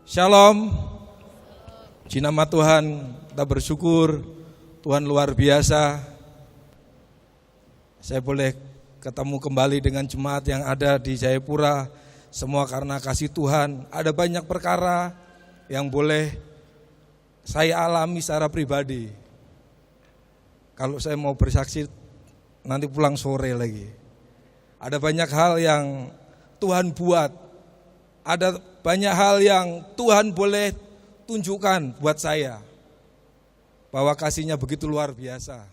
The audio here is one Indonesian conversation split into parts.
Shalom. Puji nama Tuhan, kita bersyukur Tuhan luar biasa. Saya boleh ketemu kembali dengan jemaat yang ada di Jayapura. Semua karena kasih Tuhan. Ada banyak perkara yang boleh saya alami secara pribadi. Kalau saya mau bersaksi nanti pulang sore lagi. Ada banyak hal yang Tuhan buat. Ada banyak hal yang Tuhan boleh tunjukkan buat saya. Bahwa kasih-Nya begitu luar biasa.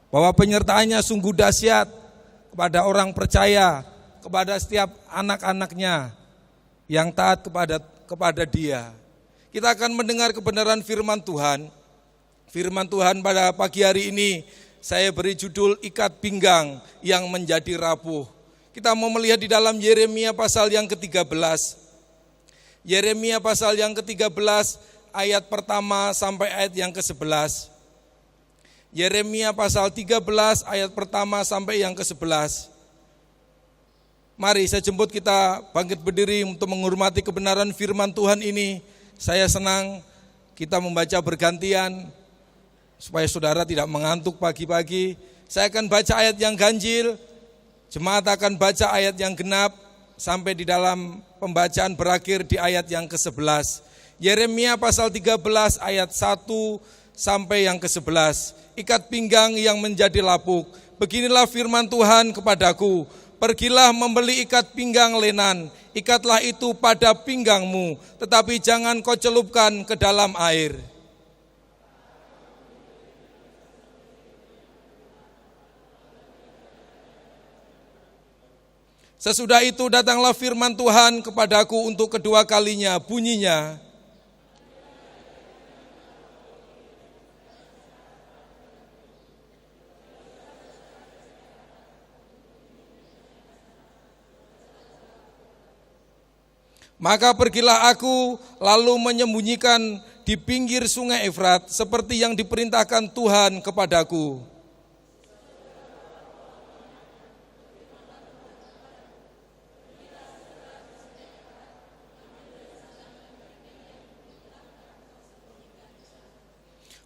Bahwa penyertaannya sungguh dahsyat kepada orang percaya, kepada setiap anak-anaknya yang taat kepada Dia. Kita akan mendengar kebenaran firman Tuhan. Firman Tuhan pada pagi hari ini saya beri judul ikat pinggang yang menjadi rapuh. Kita mau melihat di dalam Yeremia pasal yang ke-13. Yeremia pasal yang ke-13 ayat pertama sampai ayat yang ke-11. Yeremia pasal 13 ayat pertama sampai yang ke-11. Mari saya jemput kita bangkit berdiri untuk menghormati kebenaran firman Tuhan ini. Saya senang kita membaca bergantian supaya saudara tidak mengantuk pagi-pagi. Saya akan baca ayat yang ganjil, jemaat akan baca ayat yang genap sampai di dalam pembacaan berakhir di ayat yang ke-11. Yeremia pasal 13 ayat 1 sampai yang ke-11. Ikat pinggang yang menjadi lapuk. Beginilah firman Tuhan kepadaku. Pergilah membeli ikat pinggang lenan, ikatlah itu pada pinggangmu, tetapi jangan kau celupkan ke dalam air. Sesudah itu datanglah firman Tuhan kepadaku untuk kedua kalinya, bunyinya, maka pergilah aku lalu menyembunyikan di pinggir sungai Efrat seperti yang diperintahkan Tuhan kepadaku.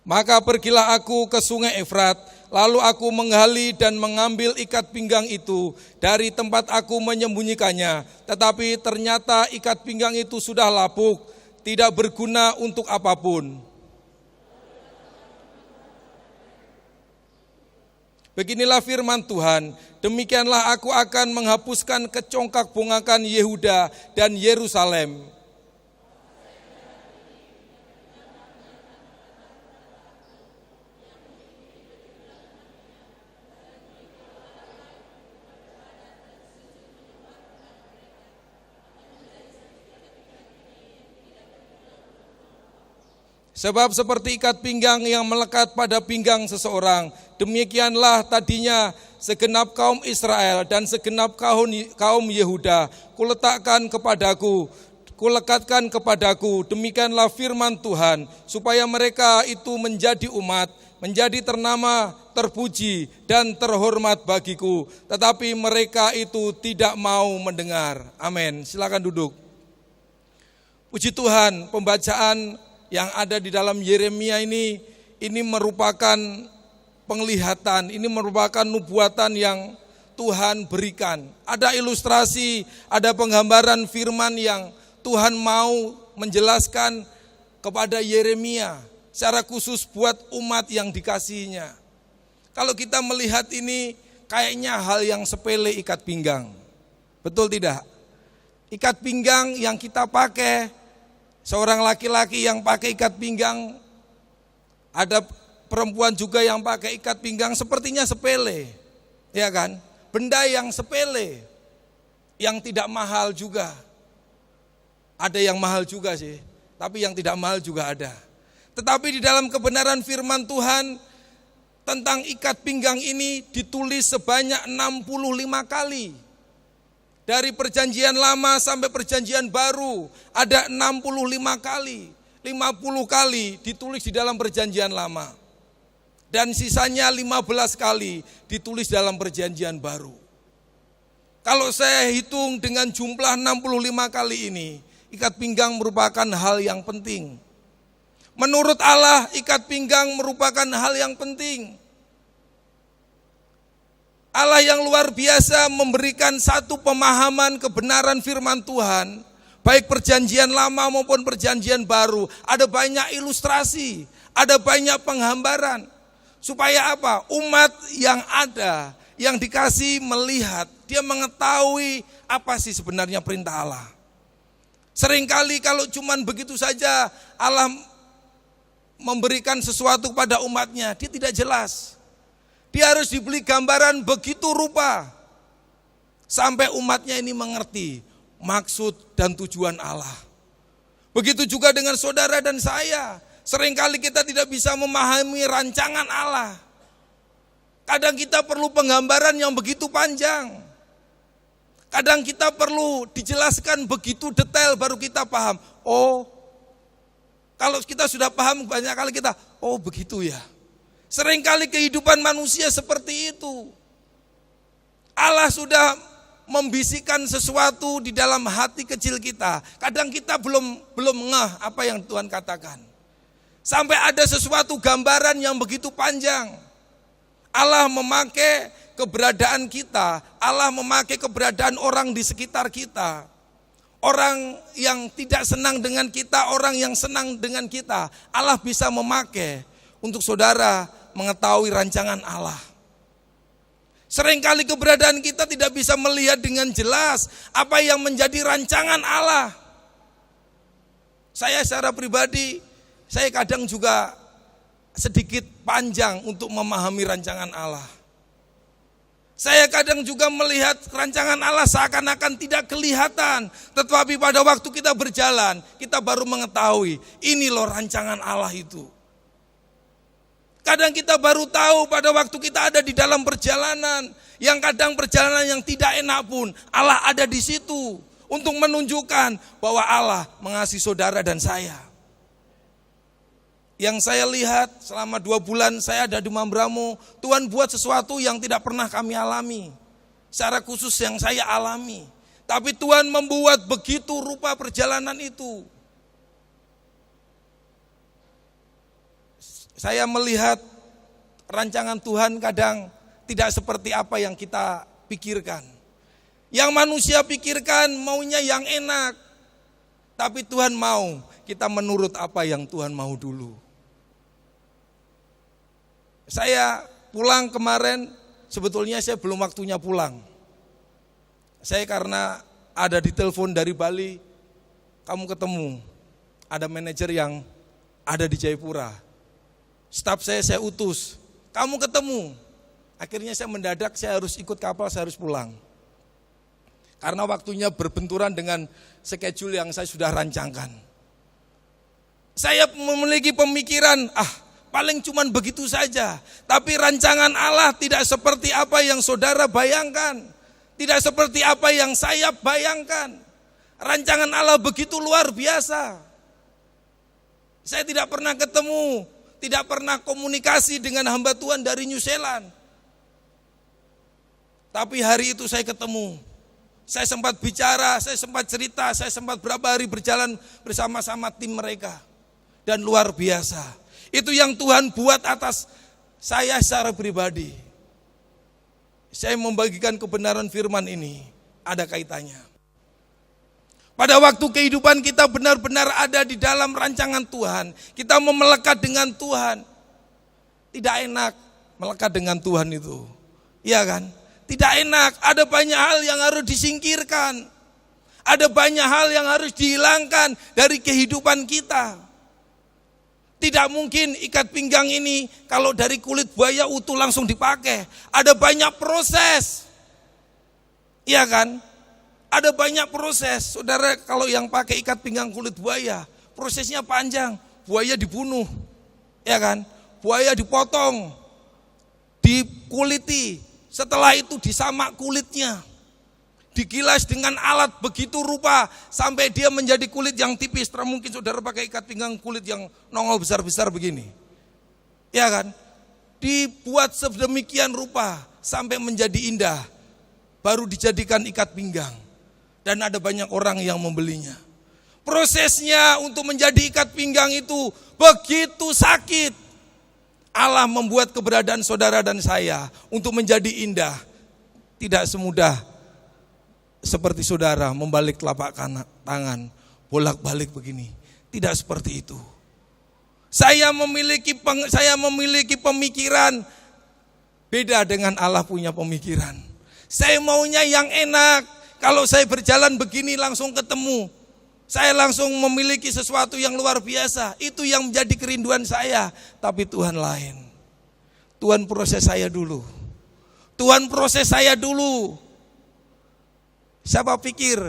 Maka pergilah aku ke sungai Efrat, lalu aku menggali dan mengambil ikat pinggang itu dari tempat aku menyembunyikannya. Tetapi ternyata ikat pinggang itu sudah lapuk, tidak berguna untuk apapun. Beginilah firman Tuhan, demikianlah aku akan menghapuskan kecongkak bongakan Yehuda dan Yerusalem. Sebab seperti ikat pinggang yang melekat pada pinggang seseorang, demikianlah tadinya segenap kaum Israel dan segenap kaum Yehuda kulekatkan kepadaku, demikianlah firman Tuhan, supaya mereka itu menjadi umat, menjadi ternama, terpuji dan terhormat bagiku, tetapi mereka itu tidak mau mendengar. Amin. Silakan duduk. Puji Tuhan, pembacaan yang ada di dalam Yeremia ini merupakan penglihatan, ini merupakan nubuatan yang Tuhan berikan. Ada ilustrasi, ada penggambaran firman yang Tuhan mau menjelaskan kepada Yeremia secara khusus buat umat yang dikasihinya. Kalau kita melihat ini kayaknya hal yang sepele ikat pinggang. Betul tidak? Ikat pinggang yang kita pakai, seorang laki-laki yang pakai ikat pinggang, ada perempuan juga yang pakai ikat pinggang, sepertinya sepele, ya kan? Benda yang sepele, yang tidak mahal juga. Ada yang mahal juga sih, tapi yang tidak mahal juga ada. Tetapi di dalam kebenaran firman Tuhan tentang ikat pinggang ini ditulis sebanyak 65 kali. Dari perjanjian lama sampai perjanjian baru ada 65 kali, 50 kali ditulis di dalam perjanjian lama. Dan sisanya 15 kali ditulis dalam perjanjian baru. Kalau saya hitung dengan jumlah 65 kali ikat pinggang merupakan hal yang penting. Menurut Allah, ikat pinggang merupakan hal yang penting. Allah yang luar biasa memberikan satu pemahaman kebenaran firman Tuhan, baik perjanjian lama maupun perjanjian baru. Ada banyak ilustrasi, ada banyak penggambaran. Supaya apa? Umat yang ada, yang dikasih melihat, dia mengetahui apa sih sebenarnya perintah Allah. Seringkali kalau cuman begitu saja Allah memberikan sesuatu kepada umatnya, dia tidak jelas. Dia harus diberi gambaran begitu rupa sampai umatnya ini mengerti maksud dan tujuan Allah. Begitu juga dengan saudara dan saya. Seringkali kita tidak bisa memahami rancangan Allah. Kadang kita perlu penggambaran yang begitu panjang. Kadang kita perlu dijelaskan begitu detail baru kita paham. Oh, kalau kita sudah paham banyak kali kita, oh begitu ya. Seringkali kehidupan manusia seperti itu. Allah sudah membisikkan sesuatu di dalam hati kecil kita. Kadang kita belum ngeh apa yang Tuhan katakan. Sampai ada sesuatu gambaran yang begitu panjang. Allah memakai keberadaan kita, Allah memakai keberadaan orang di sekitar kita. Orang yang tidak senang dengan kita, orang yang senang dengan kita, Allah bisa memakai untuk saudara mengetahui rancangan Allah. Seringkali keberadaan kita tidak bisa melihat dengan jelas apa yang menjadi rancangan Allah. Saya secara pribadi, saya kadang juga sedikit panjang untuk memahami rancangan Allah. Saya kadang juga melihat rancangan Allah seakan-akan tidak kelihatan. Tetapi pada waktu kita berjalan, kita baru mengetahui ini loh rancangan Allah itu. Kadang kita baru tahu pada waktu kita ada di dalam perjalanan, yang kadang perjalanan yang tidak enak pun, Allah ada di situ untuk menunjukkan bahwa Allah mengasihi saudara dan saya. Yang saya lihat selama 2 bulan saya ada di Mambramo, Tuhan buat sesuatu yang tidak pernah kami alami. Secara khusus yang saya alami. Tapi Tuhan membuat begitu rupa perjalanan itu. Saya melihat rancangan Tuhan kadang tidak seperti apa yang kita pikirkan. Yang manusia pikirkan maunya yang enak. Tapi Tuhan mau kita menurut apa yang Tuhan mau dulu. Saya pulang kemarin, sebetulnya saya belum waktunya pulang. Saya karena ada ditelepon dari Bali, kamu ketemu, ada manajer yang ada di Jayapura. Staf saya utus, kamu ketemu. Akhirnya saya mendadak, saya harus ikut kapal, saya harus pulang. Karena waktunya berbenturan dengan schedule yang saya sudah rancangkan. Saya memiliki pemikiran, paling cuman begitu saja. Tapi rancangan Allah tidak seperti apa yang saudara bayangkan. Tidak seperti apa yang saya bayangkan. Rancangan Allah begitu luar biasa. Saya tidak pernah ketemu, tidak pernah komunikasi dengan hamba Tuhan dari New Zealand. Tapi hari itu saya ketemu. Saya sempat bicara, saya sempat cerita, saya sempat berapa hari berjalan bersama-sama tim mereka. Dan luar biasa. Itu yang Tuhan buat atas saya secara pribadi. Saya membagikan kebenaran firman ini, ada kaitannya. Pada waktu kehidupan kita benar-benar ada di dalam rancangan Tuhan, kita mau melekat dengan Tuhan. Tidak enak melekat dengan Tuhan itu. Iya kan? Tidak enak, ada banyak hal yang harus disingkirkan. Ada banyak hal yang harus dihilangkan dari kehidupan kita. Tidak mungkin ikat pinggang ini kalau dari kulit buaya utuh langsung dipakai. Ada banyak proses. Iya kan? Ada banyak proses. Saudara, kalau yang pakai ikat pinggang kulit buaya, prosesnya panjang. Buaya dibunuh. Ya kan? Buaya dipotong. Dikuliti. Setelah itu disamak kulitnya. Digilas dengan alat begitu rupa sampai dia menjadi kulit yang tipis. Mungkin saudara pakai ikat pinggang kulit yang nongol besar-besar begini. Ya kan? Dibuat sedemikian rupa sampai menjadi indah. Baru dijadikan ikat pinggang. Dan ada banyak orang yang membelinya. Prosesnya untuk menjadi ikat pinggang itu begitu sakit. Allah membuat keberadaan saudara dan saya untuk menjadi indah. Tidak semudah seperti saudara membalik telapak tangan, bolak-balik begini. Tidak seperti itu. Saya memiliki pemikiran beda dengan Allah punya pemikiran. Saya maunya yang enak. Kalau saya berjalan begini langsung ketemu. Saya langsung memiliki sesuatu yang luar biasa. Itu yang menjadi kerinduan saya. Tapi Tuhan lain. Tuhan proses saya dulu. Tuhan proses saya dulu. Siapa pikir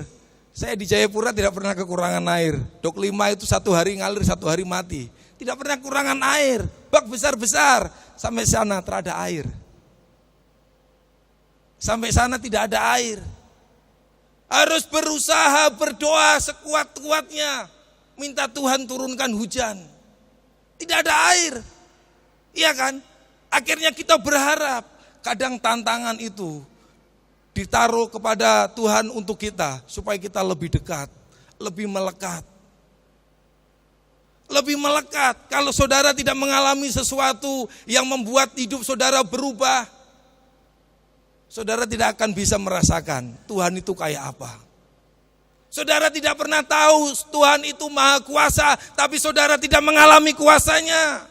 saya di Jayapura tidak pernah kekurangan air. Dok 5 itu 1 hari ngalir, 1 hari mati. Tidak pernah kekurangan air. Bak besar-besar. Sampai sana terada air. Sampai sana tidak ada air. Harus berusaha berdoa sekuat-kuatnya. Minta Tuhan turunkan hujan. Tidak ada air. Iya kan? Akhirnya kita berharap. Kadang tantangan itu ditaruh kepada Tuhan untuk kita. Supaya kita lebih dekat. Lebih melekat. Lebih melekat. Kalau saudara tidak mengalami sesuatu yang membuat hidup saudara berubah, saudara tidak akan bisa merasakan Tuhan itu kayak apa. Saudara tidak pernah tahu Tuhan itu maha kuasa, tapi saudara tidak mengalami kuasanya.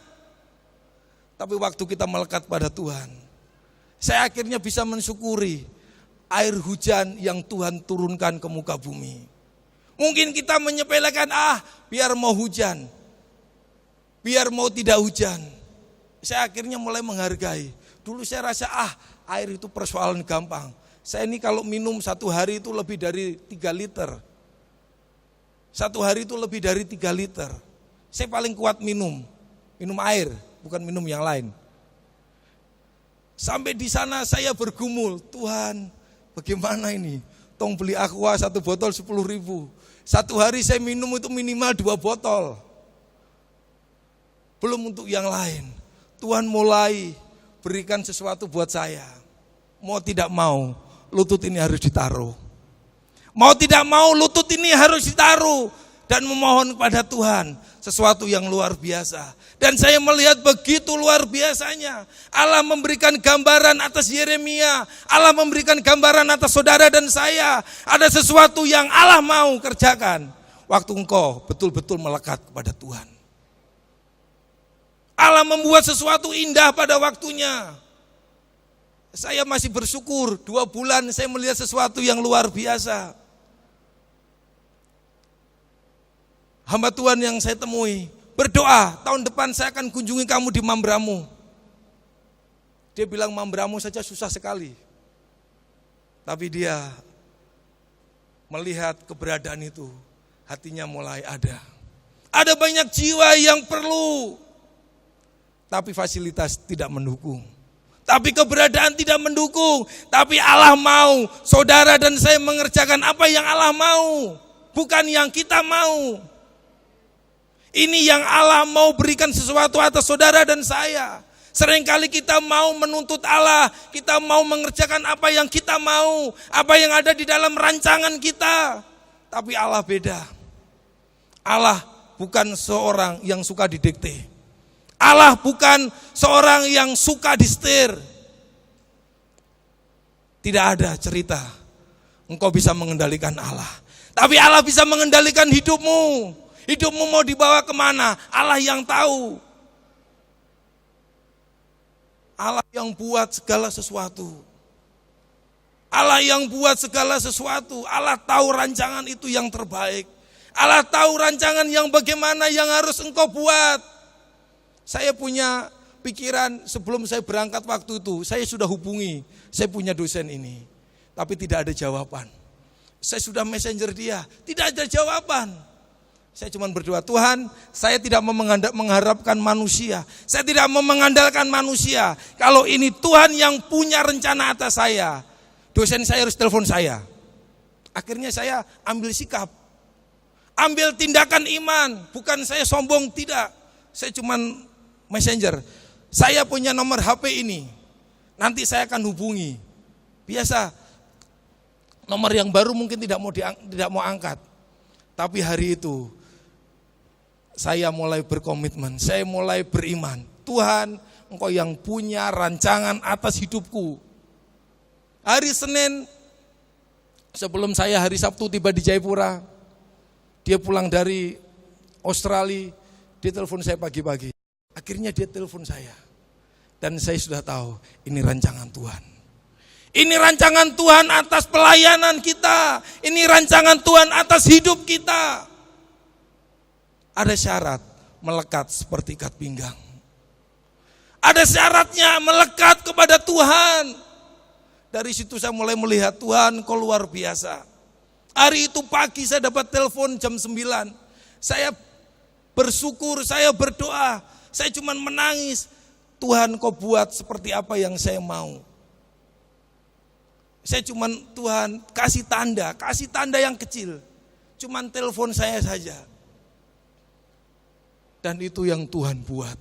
Tapi waktu kita melekat pada Tuhan, saya akhirnya bisa mensyukuri air hujan yang Tuhan turunkan ke muka bumi. Mungkin kita menyepelekan, biar mau hujan, biar mau tidak hujan. Saya akhirnya mulai menghargai. Dulu saya rasa, air itu persoalan gampang. Saya ini kalau minum 1 hari itu lebih dari 3 liter. 1 hari itu lebih dari 3 liter. Saya paling kuat minum air, bukan minum yang lain. Sampai di sana saya bergumul, Tuhan bagaimana ini? Tong beli aqua 1 botol 10.000. 1 hari saya minum itu minimal 2 botol. Belum untuk yang lain. Tuhan mulai berikan sesuatu buat saya. Mau tidak mau, lutut ini harus ditaruh. Mau tidak mau, lutut ini harus ditaruh. Dan memohon kepada Tuhan sesuatu yang luar biasa. Dan saya melihat begitu luar biasanya. Allah memberikan gambaran atas Yeremia. Allah memberikan gambaran atas saudara dan saya. Ada sesuatu yang Allah mau kerjakan. Waktu engkau betul-betul melekat kepada Tuhan. Allah membuat sesuatu indah pada waktunya. Saya masih bersyukur 2 bulan saya melihat sesuatu yang luar biasa. Hamba Tuhan yang saya temui berdoa, tahun depan saya akan kunjungi kamu di Mambramu. Dia bilang Mambramu saja susah sekali. Tapi dia melihat keberadaan itu, hatinya mulai ada. Ada banyak jiwa yang perlu. Tapi fasilitas tidak mendukung. Tapi keberadaan tidak mendukung. Tapi Allah mau saudara dan saya mengerjakan apa yang Allah mau. Bukan yang kita mau. Ini yang Allah mau berikan sesuatu atas saudara dan saya. Seringkali kita mau menuntut Allah. Kita mau mengerjakan apa yang kita mau. Apa yang ada di dalam rancangan kita. Tapi Allah beda. Allah bukan seorang yang suka didikte. Allah bukan seorang yang suka disetir. Tidak ada cerita engkau bisa mengendalikan Allah. Tapi Allah bisa mengendalikan hidupmu. Hidupmu mau dibawa kemana? Allah yang tahu. Allah yang buat segala sesuatu. Allah yang buat segala sesuatu. Allah tahu rancangan itu yang terbaik. Allah tahu rancangan yang bagaimana yang harus engkau buat. Saya punya pikiran sebelum saya berangkat waktu itu, saya sudah hubungi, saya punya dosen ini. Tapi tidak ada jawaban. Saya sudah messenger dia, tidak ada jawaban. Saya cuma berdoa, Tuhan, saya tidak mau mengharapkan manusia. Saya tidak mau mengandalkan manusia. Kalau ini Tuhan yang punya rencana atas saya, dosen saya harus telepon saya. Akhirnya saya ambil sikap. Ambil tindakan iman, bukan saya sombong, tidak. Saya cuma messenger. Saya punya nomor HP ini. Nanti saya akan hubungi. Biasa nomor yang baru mungkin tidak mau angkat. Tapi hari itu saya mulai berkomitmen, saya mulai beriman. Tuhan, Engkau yang punya rancangan atas hidupku. Hari Senin, sebelum saya hari Sabtu tiba di Jayapura, dia pulang dari Australia, dia telepon saya pagi-pagi. Akhirnya dia telepon saya. Dan saya sudah tahu, ini rancangan Tuhan. Ini rancangan Tuhan atas pelayanan kita. Ini rancangan Tuhan atas hidup kita. Ada syarat, melekat seperti ikat pinggang. Ada syaratnya, melekat kepada Tuhan. Dari situ saya mulai melihat Tuhan kok luar biasa. Hari itu pagi saya dapat telepon jam 9. Saya bersyukur, saya berdoa. Saya cuma menangis. Tuhan kau buat seperti apa yang saya mau. Saya cuma Tuhan kasih tanda yang kecil. Cuman telepon saya saja. Dan itu yang Tuhan buat.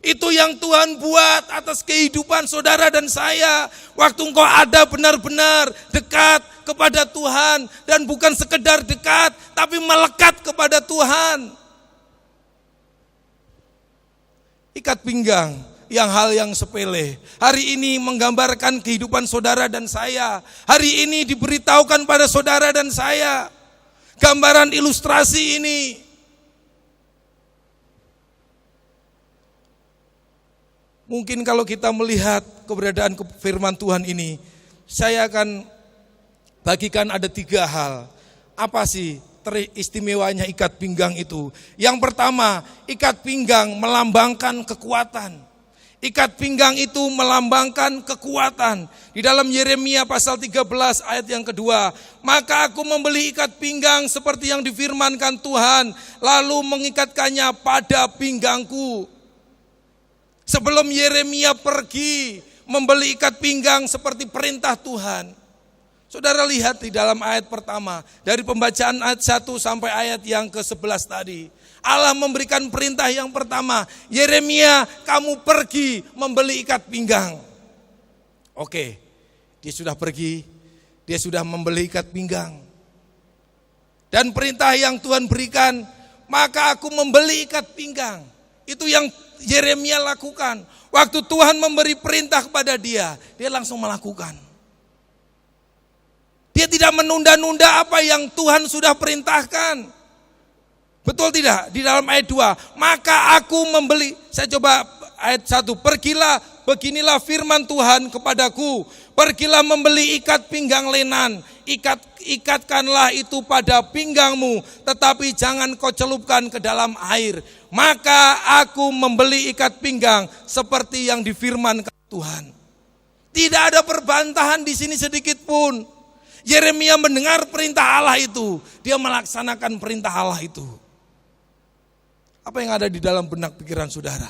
Itu yang Tuhan buat atas kehidupan saudara dan saya. Waktu engkau ada benar-benar dekat kepada Tuhan. Dan bukan sekedar dekat, tapi melekat kepada Tuhan. Ikat pinggang, yang hal yang sepele. Hari ini menggambarkan kehidupan saudara dan saya. Hari ini diberitahukan pada saudara dan saya. Gambaran ilustrasi ini. Mungkin kalau kita melihat keberadaan firman Tuhan ini, saya akan bagikan ada 3 hal. Apa sih teristimewanya ikat pinggang itu? Yang pertama, ikat pinggang melambangkan kekuatan. Ikat pinggang itu melambangkan kekuatan. Di dalam Yeremia pasal 13 ayat yang kedua, maka aku membeli ikat pinggang seperti yang difirmankan Tuhan, lalu mengikatkannya pada pinggangku. Sebelum Yeremia pergi membeli ikat pinggang seperti perintah Tuhan. Saudara lihat di dalam ayat pertama, dari pembacaan ayat 1 sampai ayat yang ke-11 tadi. Allah memberikan perintah yang pertama, Yeremia kamu pergi membeli ikat pinggang. Oke, dia sudah pergi, dia sudah membeli ikat pinggang. Dan perintah yang Tuhan berikan, maka aku membeli ikat pinggang. Itu yang Yeremia lakukan. Waktu Tuhan memberi perintah kepada dia, dia langsung melakukan. Dia tidak menunda-nunda apa yang Tuhan sudah perintahkan. Betul tidak? Di dalam ayat 2, maka aku membeli, saya coba ayat 1, pergilah, beginilah firman Tuhan kepadaku, pergilah membeli ikat pinggang lenan, ikatkanlah itu pada pinggangmu, tetapi jangan kau celupkan ke dalam air. Maka aku membeli ikat pinggang seperti yang difirmankan Tuhan. Tidak ada perbantahan di sini sedikit pun. Yeremia mendengar perintah Allah itu, dia melaksanakan perintah Allah itu. Apa yang ada di dalam benak pikiran saudara?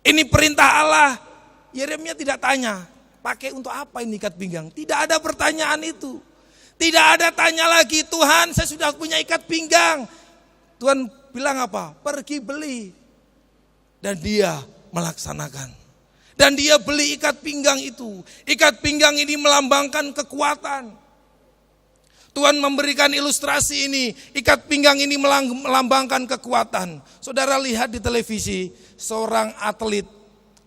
Ini perintah Allah. Yeremia tidak tanya, pakai untuk apa ini ikat pinggang? Tidak ada pertanyaan itu. Tidak ada tanya lagi, Tuhan saya sudah punya ikat pinggang. Tuhan bilang apa? Pergi beli. Dan dia melaksanakan. Dan dia beli ikat pinggang itu. Ikat pinggang ini melambangkan kekuatan. Tuhan memberikan ilustrasi ini. Ikat pinggang ini melambangkan kekuatan. Saudara lihat di televisi seorang atlet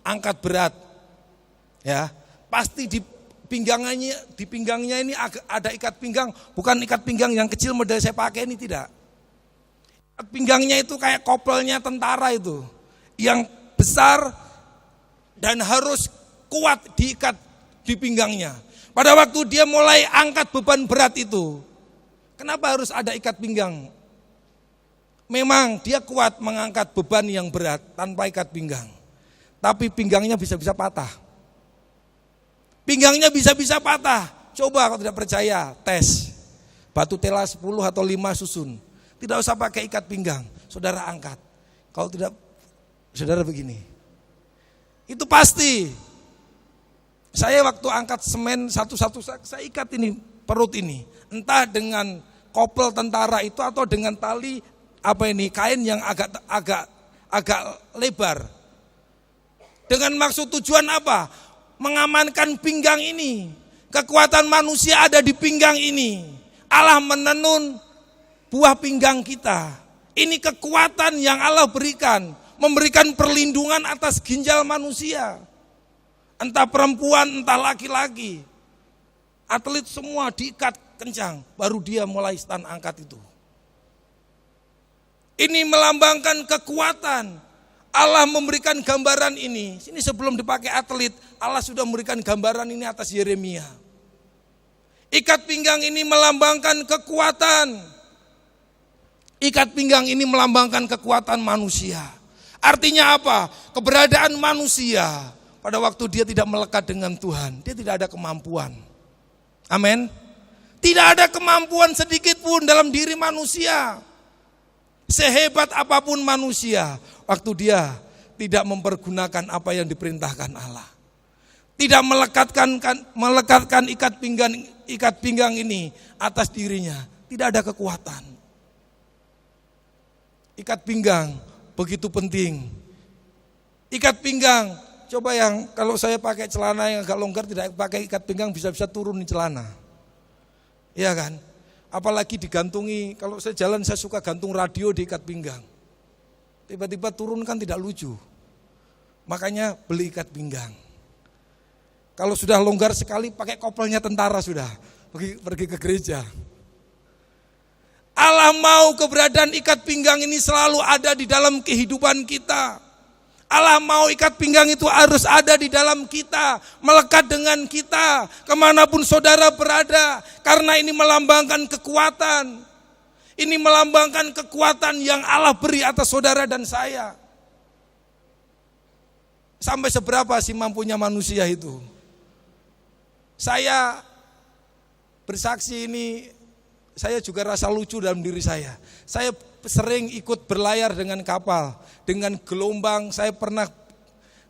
angkat berat. Ya, pasti di pinggangnya ini ada ikat pinggang, bukan ikat pinggang yang kecil model saya pakai ini, tidak. Ikat pinggangnya itu kayak kopelnya tentara itu. Yang besar dan harus kuat diikat di pinggangnya. Pada waktu dia mulai angkat beban berat itu, kenapa harus ada ikat pinggang? Memang dia kuat mengangkat beban yang berat tanpa ikat pinggang. Tapi pinggangnya bisa-bisa patah. Pinggangnya bisa-bisa patah. Coba kalau tidak percaya, tes. Batu tela 10 atau 5 susun. Tidak usah pakai ikat pinggang, saudara angkat. Kalau tidak, saudara begini. Itu pasti. Saya waktu angkat semen satu-satu, saya ikat ini perut ini. Entah dengan kopel tentara itu atau dengan tali kain yang agak lebar. Dengan maksud tujuan apa? Mengamankan pinggang ini. Kekuatan manusia ada di pinggang ini. Allah menenun buah pinggang kita. Ini kekuatan yang Allah berikan, memberikan perlindungan atas ginjal manusia. Entah perempuan, entah laki-laki. Atlet semua diikat kencang, baru dia mulai stand angkat itu. Ini melambangkan kekuatan. Allah memberikan gambaran ini. Ini sebelum dipakai atlet, Allah sudah memberikan gambaran ini atas Yeremia. Ikat pinggang ini melambangkan kekuatan. Ikat pinggang ini melambangkan kekuatan manusia. Artinya apa? Keberadaan manusia pada waktu dia tidak melekat dengan Tuhan, dia tidak ada kemampuan. Amin. Tidak ada kemampuan sedikit pun dalam diri manusia. Sehebat apapun manusia, waktu dia tidak mempergunakan apa yang diperintahkan Allah. Tidak melekatkan ikat pinggang ini atas dirinya, tidak ada kekuatan. Ikat pinggang begitu penting. Ikat pinggang, coba yang kalau saya pakai celana yang agak longgar tidak pakai ikat pinggang bisa-bisa turun di celana. Iya kan? Apalagi digantungi, kalau saya jalan saya suka gantung radio di ikat pinggang. Tiba-tiba turun kan tidak lucu. Makanya beli ikat pinggang. Kalau sudah longgar sekali pakai kopelnya tentara sudah, pergi ke gereja. Allah mau keberadaan ikat pinggang ini selalu ada di dalam kehidupan kita. Allah mau ikat pinggang itu harus ada di dalam kita, melekat dengan kita, kemanapun saudara berada. Karena ini melambangkan kekuatan. Ini melambangkan kekuatan yang Allah beri atas saudara dan saya. Sampai seberapa sih mampunya manusia itu? Saya bersaksi ini, saya juga rasa lucu dalam diri saya. Saya sering ikut berlayar dengan kapal, dengan gelombang. Saya pernah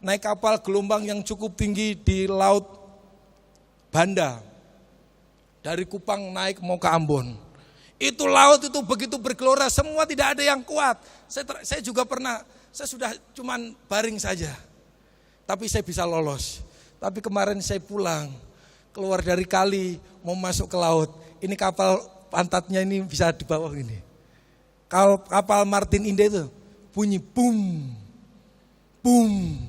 naik kapal gelombang yang cukup tinggi di Laut Banda. Dari Kupang naik mau ke Ambon. Itu laut itu begitu bergelora, semua tidak ada yang kuat. Saya juga pernah, saya sudah cuman baring saja. Tapi saya bisa lolos. Tapi kemarin saya pulang, keluar dari kali, mau masuk ke laut. Ini kapal pantatnya ini bisa di bawah ini. Kapal Martin Indah itu bunyi boom, boom.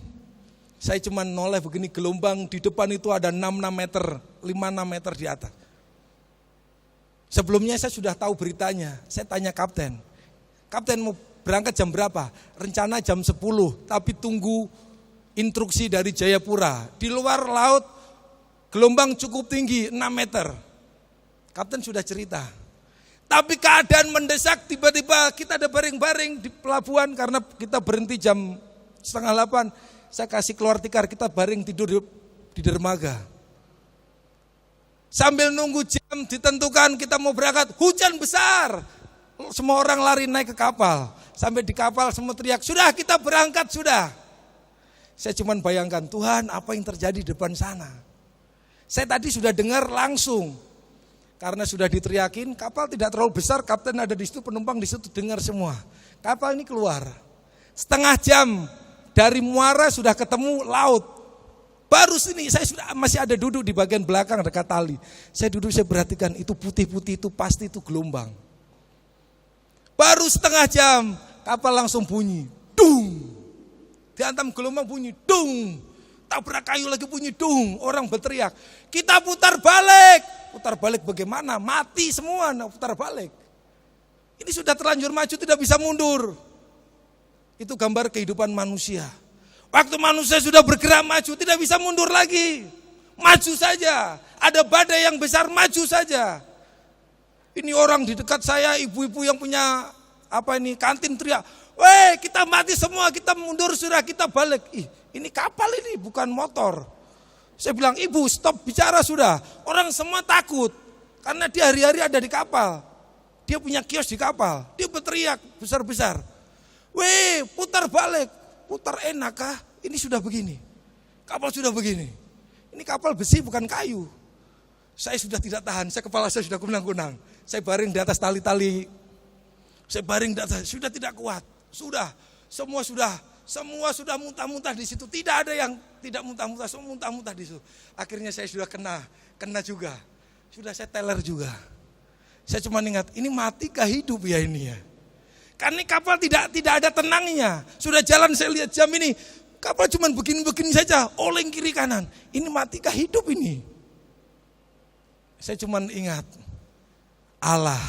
Saya cuma noleh begini, gelombang di depan itu ada 5-6 meter di atas. Sebelumnya saya sudah tahu beritanya, saya tanya kapten mau berangkat jam berapa? Rencana jam 10, tapi tunggu instruksi dari Jayapura. Di luar laut gelombang cukup tinggi 6 meter. Kapten sudah cerita. Tapi keadaan mendesak, tiba-tiba kita ada baring-baring di pelabuhan karena kita berhenti jam 7:30. Saya kasih keluar tikar, kita baring tidur di dermaga. Sambil nunggu jam ditentukan kita mau berangkat, hujan besar. Semua orang lari naik ke kapal. Sampai di kapal semua teriak, sudah kita berangkat sudah. Saya cuma bayangkan, Tuhan apa yang terjadi di depan sana. Saya tadi sudah dengar langsung. Karena sudah diteriakin, kapal tidak terlalu besar, kapten ada di situ, penumpang di situ dengar semua. Kapal ini keluar. Setengah jam dari muara sudah ketemu laut. Baru sini saya masih ada duduk di bagian belakang dekat tali. Saya duduk, saya perhatikan itu putih-putih itu pasti itu gelombang. Baru setengah jam kapal langsung bunyi, dung. Dihantam gelombang bunyi, dung. Tabrak kayu lagi bunyi, dung. Orang berteriak, kita putar balik. Putar balik bagaimana? Mati semua, putar balik. Ini sudah terlanjur maju, tidak bisa mundur. Itu gambar kehidupan manusia. Waktu manusia sudah bergerak maju, tidak bisa mundur lagi. Maju saja. Ada badai yang besar, maju saja. Ini orang di dekat saya, ibu-ibu yang punya kantin teriak, weh kita mati semua, kita mundur sudah, kita balik. Ini kapal ini, bukan motor. Saya bilang, ibu stop bicara sudah. Orang semua takut, karena dia hari-hari ada di kapal. Dia punya kios di kapal, dia berteriak besar-besar. Weh putar balik. Putar enak kah? Ini sudah begini. Kapal sudah begini. Ini kapal besi bukan kayu. Saya sudah tidak tahan, kepala saya sudah kunang-kunang. Saya baring di atas tali-tali. Saya baring di atas, sudah tidak kuat. Semua sudah muntah-muntah di situ. Tidak ada yang tidak muntah-muntah, semua muntah-muntah di situ. Akhirnya saya sudah kena juga. Sudah saya teler juga. Saya cuma ingat, ini mati kah hidup ya ini ya. Karena kapal tidak ada tenangnya. Sudah jalan saya lihat jam ini, kapal cuma begini-begini saja, oleng kiri kanan. Ini mati kah hidup ini? Saya cuma ingat, Allah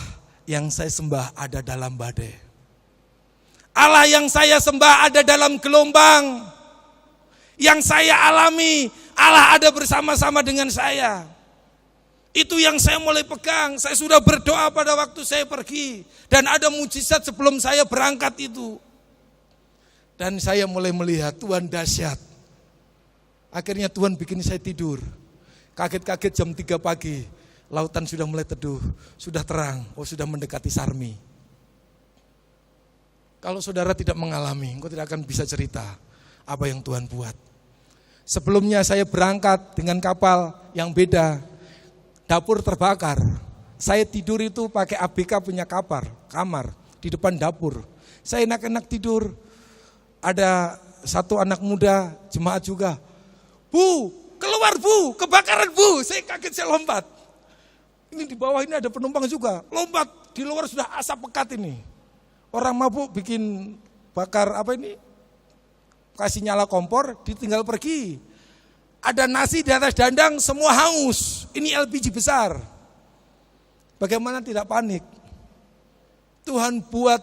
yang saya sembah ada dalam badai. Allah yang saya sembah ada dalam gelombang. Yang saya alami, Allah ada bersama-sama dengan saya. Itu yang saya mulai pegang. Saya sudah berdoa pada waktu saya pergi. Dan ada mujizat sebelum saya berangkat itu. Dan saya mulai melihat Tuhan dahsyat. Akhirnya Tuhan bikin saya tidur. Kaget-kaget jam 3 pagi. Lautan sudah mulai teduh. Sudah terang. Oh, sudah mendekati Sarmi. Kalau saudara tidak mengalami, engkau tidak akan bisa cerita apa yang Tuhan buat. Sebelumnya saya berangkat dengan kapal yang beda. Dapur terbakar. Saya tidur itu pakai ABK punya kamar di depan dapur. Saya enak-enak tidur. Ada satu anak muda jemaat juga. Bu, keluar bu, kebakaran bu. Saya kaget, saya lompat. Ini di bawah ini ada penumpang juga. Lompat, di luar sudah asap pekat ini. Orang mabuk bikin bakar apa ini? Kasih nyala kompor, ditinggal pergi. Ada nasi di atas dandang, semua hangus. Ini LPG besar. Bagaimana tidak panik? Tuhan buat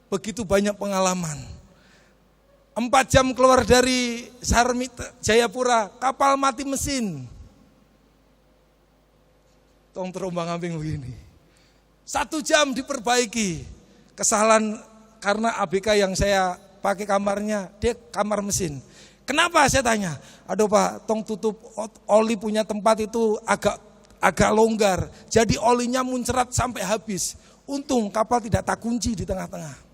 begitu banyak pengalaman. 4 jam keluar dari Sarmi Jayapura, kapal mati mesin. Tong terombang-ambing begini. 1 jam diperbaiki. Kesalahan karena ABK yang saya pakai kamarnya, dia kamar mesin. Kenapa saya tanya? Aduh Pak, tong tutup oli punya tempat itu agak longgar. Jadi olinya muncrat sampai habis. Untung kapal tidak tak kunci di tengah-tengah.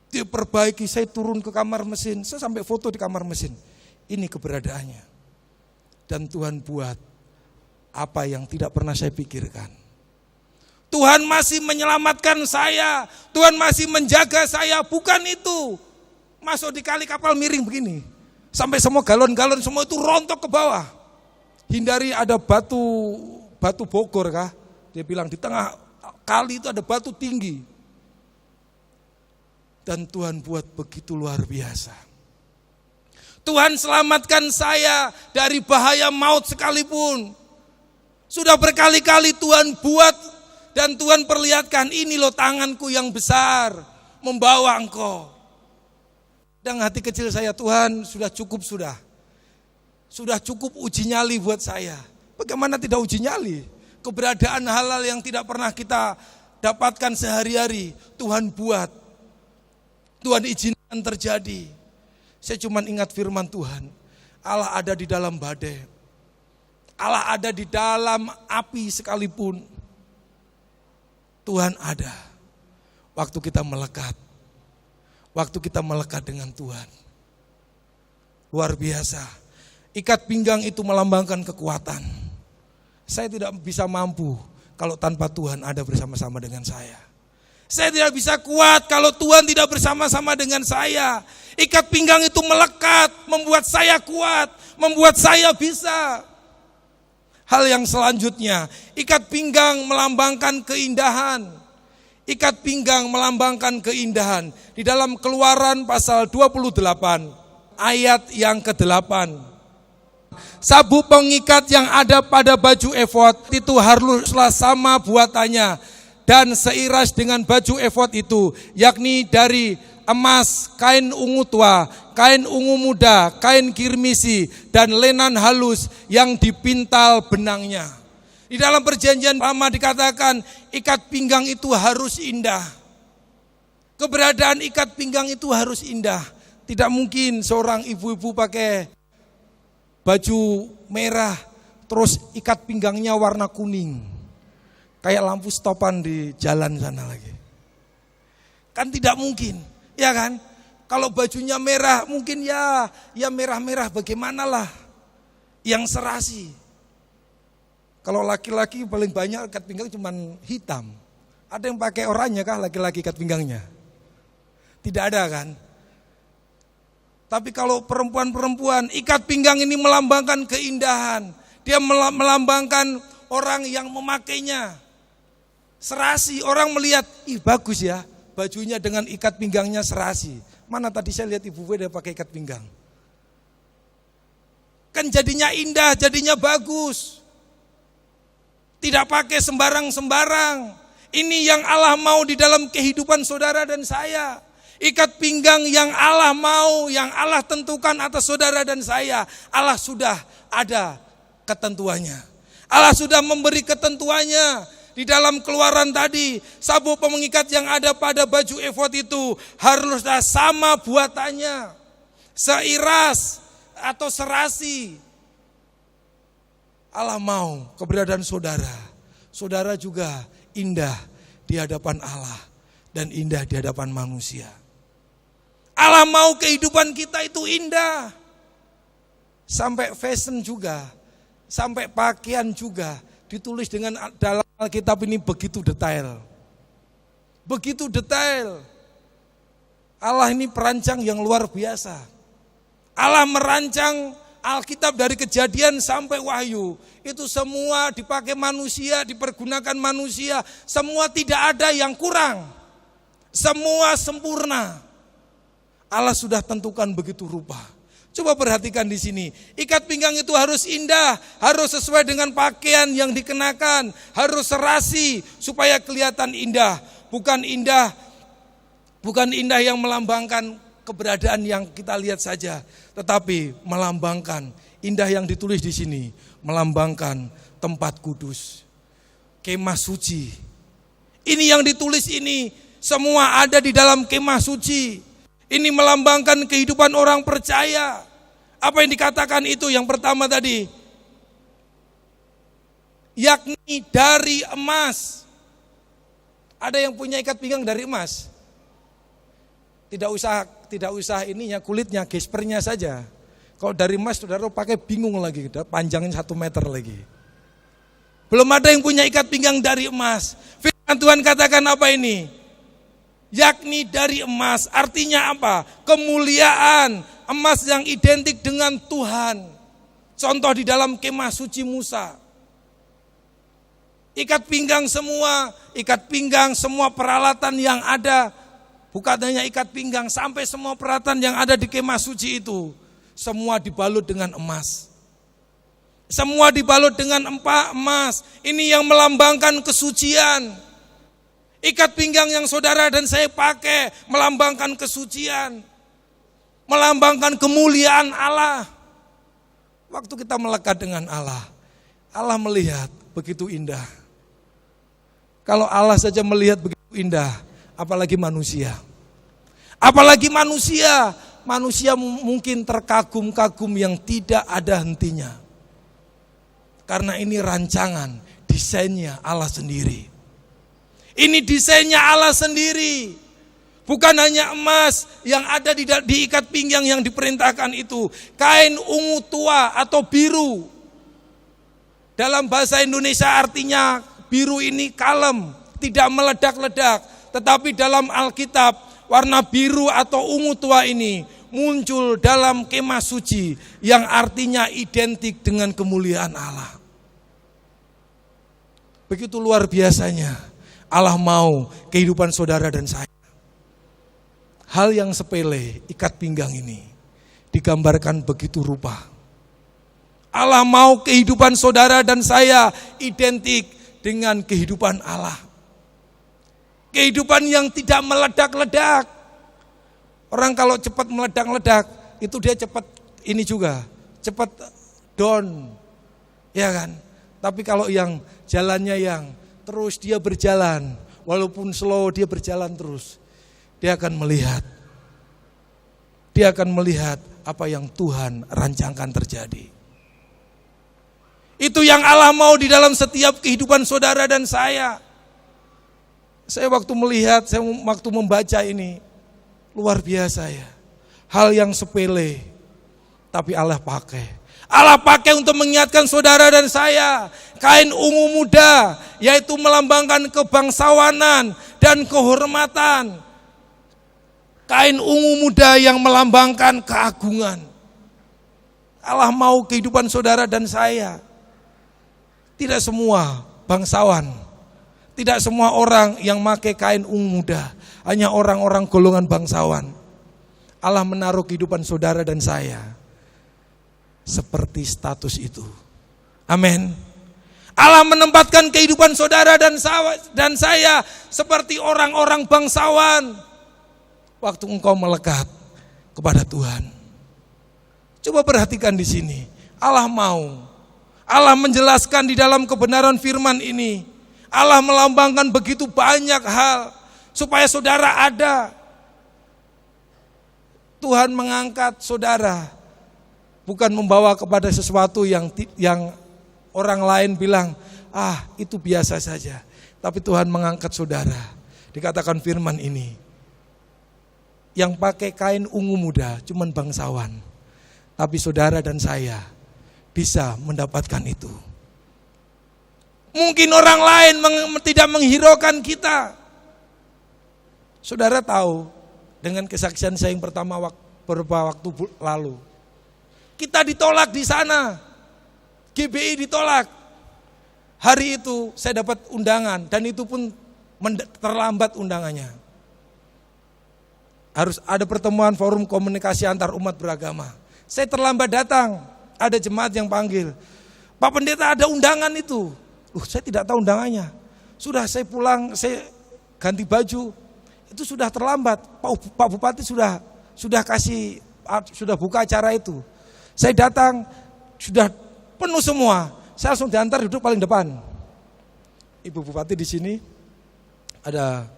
Diperbaiki, saya turun ke kamar mesin. Saya sampai foto di kamar mesin. Ini keberadaannya. Dan Tuhan buat apa yang tidak pernah saya pikirkan. Tuhan masih menyelamatkan saya. Tuhan masih menjaga saya. Bukan itu. Masuk di kali kapal miring begini. Sampai semua galon-galon semua itu rontok ke bawah. Hindari ada batu Bogor kah? Dia bilang di tengah kali itu ada batu tinggi. Dan Tuhan buat begitu luar biasa. Tuhan selamatkan saya dari bahaya maut sekalipun. Sudah berkali-kali Tuhan buat dan Tuhan perlihatkan, ini loh tanganku yang besar membawa engkau. Dan hati kecil saya, Tuhan sudah cukup sudah. Sudah cukup uji nyali buat saya. Bagaimana tidak uji nyali? Keberadaan halal yang tidak pernah kita dapatkan sehari-hari, Tuhan buat. Tuhan izinkan terjadi. Saya cuma ingat firman Tuhan. Allah ada di dalam badai. Allah ada di dalam api sekalipun. Tuhan ada. Waktu kita melekat. Waktu kita melekat dengan Tuhan. Luar biasa. Ikat pinggang itu melambangkan kekuatan. Saya tidak bisa mampu kalau tanpa Tuhan ada bersama-sama dengan saya. Saya tidak bisa kuat kalau Tuhan tidak bersama-sama dengan saya. Ikat pinggang itu melekat, membuat saya kuat, membuat saya bisa. Hal yang selanjutnya, ikat pinggang melambangkan keindahan. Ikat pinggang melambangkan keindahan. Di dalam Keluaran pasal 28 ayat yang ke-8. Sabuk pengikat yang ada pada baju efod itu haruslah sama buatannya dan seiras dengan baju efod itu, yakni dari emas, kain ungu tua, kain ungu muda, kain kirmisi, dan lenan halus yang dipintal benangnya. Di dalam perjanjian lama dikatakan ikat pinggang itu harus indah. Keberadaan ikat pinggang itu harus indah. Tidak mungkin seorang ibu-ibu pakai baju merah terus ikat pinggangnya warna kuning. Kayak lampu stopan di jalan sana lagi. Kan tidak mungkin, ya kan? Kalau bajunya merah mungkin ya merah-merah bagaimanalah yang serasi. Kalau laki-laki paling banyak ikat pinggang cuma hitam. Ada yang pakai oranye kah laki-laki ikat pinggangnya? Tidak ada kan? Tapi kalau perempuan-perempuan, ikat pinggang ini melambangkan keindahan. Dia melambangkan orang yang memakainya. Serasi, orang melihat, ih bagus ya, bajunya dengan ikat pinggangnya serasi. Mana tadi saya lihat Ibu Weda pakai ikat pinggang. Kan jadinya indah, jadinya bagus. Tidak pakai sembarang-sembarang. Ini yang Allah mau di dalam kehidupan saudara dan saya. Ikat pinggang yang Allah mau, yang Allah tentukan atas saudara dan saya. Allah sudah ada ketentuannya. Allah sudah memberi ketentuannya. Di dalam Keluaran tadi, sabuk pengikat yang ada pada baju efod itu haruslah sama buatannya, seiras atau serasi. Allah mau keberadaan saudara. Saudara juga indah di hadapan Allah dan indah di hadapan manusia. Allah mau kehidupan kita itu indah. Sampai fashion juga, sampai pakaian juga ditulis dengan dalam Alkitab ini begitu detail. Begitu detail. Allah ini perancang yang luar biasa. Allah merancang Alkitab dari Kejadian sampai Wahyu. Itu semua dipakai manusia, dipergunakan manusia. Semua tidak ada yang kurang. Semua sempurna. Allah sudah tentukan begitu rupa. Coba perhatikan di sini. Ikat pinggang itu harus indah, harus sesuai dengan pakaian yang dikenakan, harus serasi supaya kelihatan indah. Bukan indah yang melambangkan keberadaan yang kita lihat saja, tetapi melambangkan indah yang ditulis di sini, melambangkan tempat kudus, kemah suci. Ini yang ditulis ini semua ada di dalam kemah suci. Ini melambangkan kehidupan orang percaya. Apa yang dikatakan itu? Yang pertama tadi, yakni dari emas. Ada yang punya ikat pinggang dari emas? Tidak usah ininya, kulitnya, gespernya saja. Kalau dari emas, saudara pakai bingung lagi, panjangnya 1 meter lagi. Belum ada yang punya ikat pinggang dari emas. Firman Tuhan katakan apa ini? Yakni dari emas, artinya apa? Kemuliaan, emas yang identik dengan Tuhan. Contoh di dalam kemah suci Musa. Ikat pinggang, semua peralatan yang ada, bukan hanya ikat pinggang, sampai semua peralatan yang ada di kemah suci itu, semua dibalut dengan emas. Semua dibalut dengan emas. Ini yang melambangkan kesucian. Ikat pinggang yang saudara dan saya pakai melambangkan kesucian, melambangkan kemuliaan Allah. Waktu kita melekat dengan Allah, Allah melihat begitu indah. Kalau Allah saja melihat begitu indah, apalagi manusia. Apalagi manusia mungkin terkagum-kagum yang tidak ada hentinya. Karena ini rancangan, desainnya Allah sendiri. Ini desainnya Allah sendiri. Bukan hanya emas yang ada di ikat pinggang yang diperintahkan itu. Kain ungu tua atau biru. Dalam bahasa Indonesia artinya biru ini kalem, tidak meledak-ledak. Tetapi dalam Alkitab warna biru atau ungu tua ini muncul dalam kemah suci yang artinya identik dengan kemuliaan Allah. Begitu luar biasanya Allah mau kehidupan saudara dan saya. Hal yang sepele, ikat pinggang ini digambarkan begitu rupa. Allah mau kehidupan saudara dan saya identik dengan kehidupan Allah. Kehidupan yang tidak meledak-ledak. Orang kalau cepat meledak-ledak, itu dia cepat ini juga, cepat down. Ya kan? Tapi kalau yang jalannya yang terus dia berjalan, walaupun slow dia berjalan terus. Dia akan melihat apa yang Tuhan rancangkan terjadi. Itu yang Allah mau di dalam setiap kehidupan saudara dan saya. Saya waktu membaca ini, luar biasa ya. Hal yang sepele, tapi Allah pakai. Allah pakai untuk mengingatkan saudara dan saya. Kain ungu muda, yaitu melambangkan kebangsawanan dan kehormatan. Kain ungu muda yang melambangkan keagungan. Allah mau kehidupan saudara dan saya. Tidak semua bangsawan, Tidak semua orang yang pakai kain ungu muda, hanya orang-orang golongan bangsawan. Allah menaruh kehidupan saudara dan saya seperti status itu. Amin. Allah menempatkan kehidupan saudara dan saya seperti orang-orang bangsawan. Waktu engkau melekat kepada Tuhan. Coba perhatikan di sini. Allah mau. Allah menjelaskan di dalam kebenaran firman ini. Allah melambangkan begitu banyak hal supaya saudara ada. Tuhan mengangkat saudara bukan membawa kepada sesuatu yang orang lain bilang, itu biasa saja. Tapi Tuhan mengangkat saudara. Dikatakan firman ini, yang pakai kain ungu muda cuman bangsawan. Tapi saudara dan saya bisa mendapatkan itu. Mungkin orang lain tidak menghiraukan kita. Saudara tahu, dengan kesaksian saya yang pertama beberapa waktu lalu, kita ditolak di sana. GBI ditolak. Hari itu saya dapat undangan dan itu pun terlambat undangannya. Harus ada pertemuan forum komunikasi antar umat beragama. Saya terlambat datang, ada jemaat yang panggil, Pak Pendeta ada undangan itu. Saya tidak tahu undangannya. Sudah saya pulang, saya ganti baju, itu sudah terlambat. Pak Bupati sudah buka acara itu. Saya datang, sudah penuh semua. Saya langsung diantar duduk paling depan. Ibu Bupati di sini, ada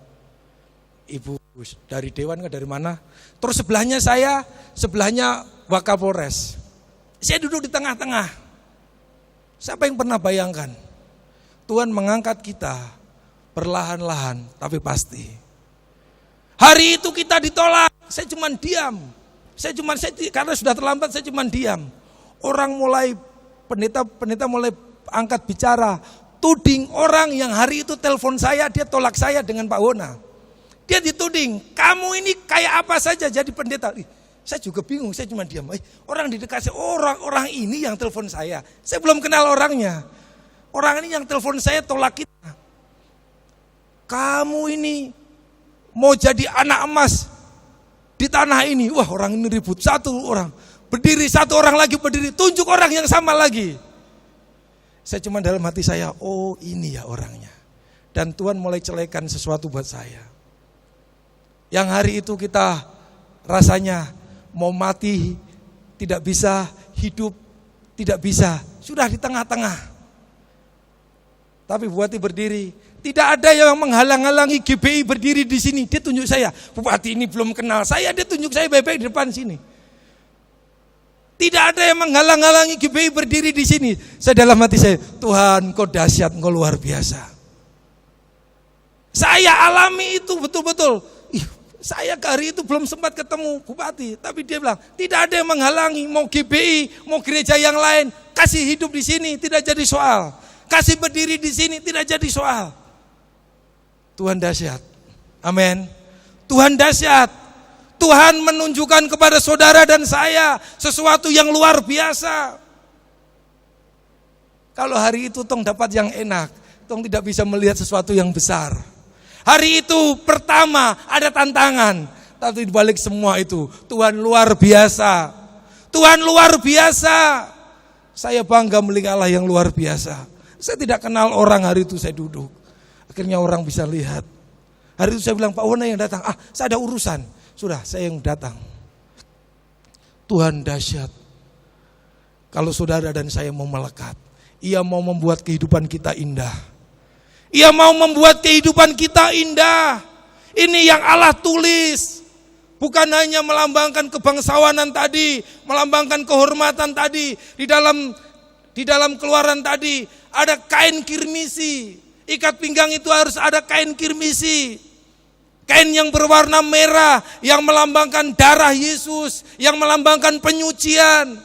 Ibu dari Dewan dari mana. Terus sebelahnya saya, sebelahnya Wakapolres. Saya duduk di tengah-tengah. Siapa yang pernah bayangkan Tuhan mengangkat kita perlahan-lahan tapi pasti. Hari itu kita ditolak, saya cuma diam. Karena sudah terlambat saya cuma diam. Orang mulai pendeta mulai angkat bicara, tuding orang yang hari itu telepon saya, dia tolak saya dengan Pak Wona. Dia dituding, kamu ini kayak apa saja jadi pendeta. Saya juga bingung, saya cuma diam. Orang di dekat saya, orang ini yang telepon saya belum kenal orangnya. Orang ini yang telepon saya tolak kita. Kamu ini mau jadi anak emas di tanah ini. Wah, orang ini ribut, satu orang berdiri, satu orang lagi berdiri, tunjuk orang yang sama lagi. Saya cuma dalam hati saya, oh ini ya orangnya. Dan Tuhan mulai celekan sesuatu buat saya. Yang hari itu kita rasanya mau mati tidak bisa, hidup tidak bisa, sudah di tengah-tengah. Tapi Bupati berdiri, tidak ada yang menghalang-halangi GBI berdiri di sini. Dia tunjuk saya, Bupati ini belum kenal saya, dia tunjuk saya baik-baik di depan sini. Tidak ada yang menghalang-halangi GBI berdiri di sini. Saya dalam hati saya, Tuhan kau dahsyat, kau luar biasa. Saya alami itu betul-betul. Saya hari itu belum sempat ketemu Bupati, tapi dia bilang, tidak ada yang menghalangi, mau GBI, mau gereja yang lain, kasih hidup di sini, tidak jadi soal. Kasih berdiri di sini, tidak jadi soal. Tuhan dahsyat. Amin. Tuhan dahsyat. Tuhan menunjukkan kepada saudara dan saya sesuatu yang luar biasa. Kalau hari itu tong dapat yang enak, tong tidak bisa melihat sesuatu yang besar. Hari itu pertama ada tantangan, tapi dibalik semua itu Tuhan luar biasa. Tuhan luar biasa. Saya bangga melihat Allah yang luar biasa. Saya tidak kenal orang hari itu, saya duduk. Akhirnya orang bisa lihat. Hari itu saya bilang, Pak Wona yang datang. Saya ada urusan. Sudah, saya yang datang. Tuhan dahsyat. Kalau saudara dan saya mau melekat, Ia mau membuat kehidupan kita indah. Ia mau membuat kehidupan kita indah. Ini yang Allah tulis. Bukan hanya melambangkan kebangsawanan tadi, melambangkan kehormatan tadi. Di dalam Keluaran tadi ada kain kirmisi. Ikat pinggang itu harus ada kain kirmisi. Kain yang berwarna merah yang melambangkan darah Yesus, yang melambangkan penyucian.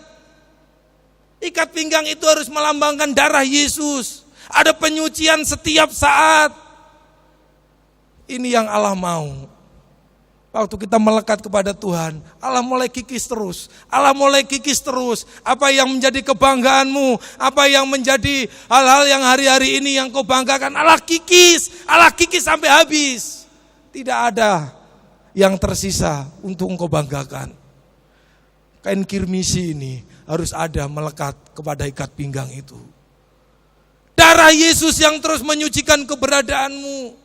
Ikat pinggang itu harus melambangkan darah Yesus. Ada penyucian setiap saat. Ini yang Allah mau. Waktu kita melekat kepada Tuhan, Allah mulai kikis terus. Allah mulai kikis terus. Apa yang menjadi kebanggaanmu, apa yang menjadi hal-hal yang hari-hari ini yang kau banggakan, Allah kikis sampai habis. Tidak ada yang tersisa untuk engkau banggakan. Kain kirmisi ini harus ada melekat kepada ikat pinggang itu. Darah Yesus yang terus menyucikan keberadaanmu.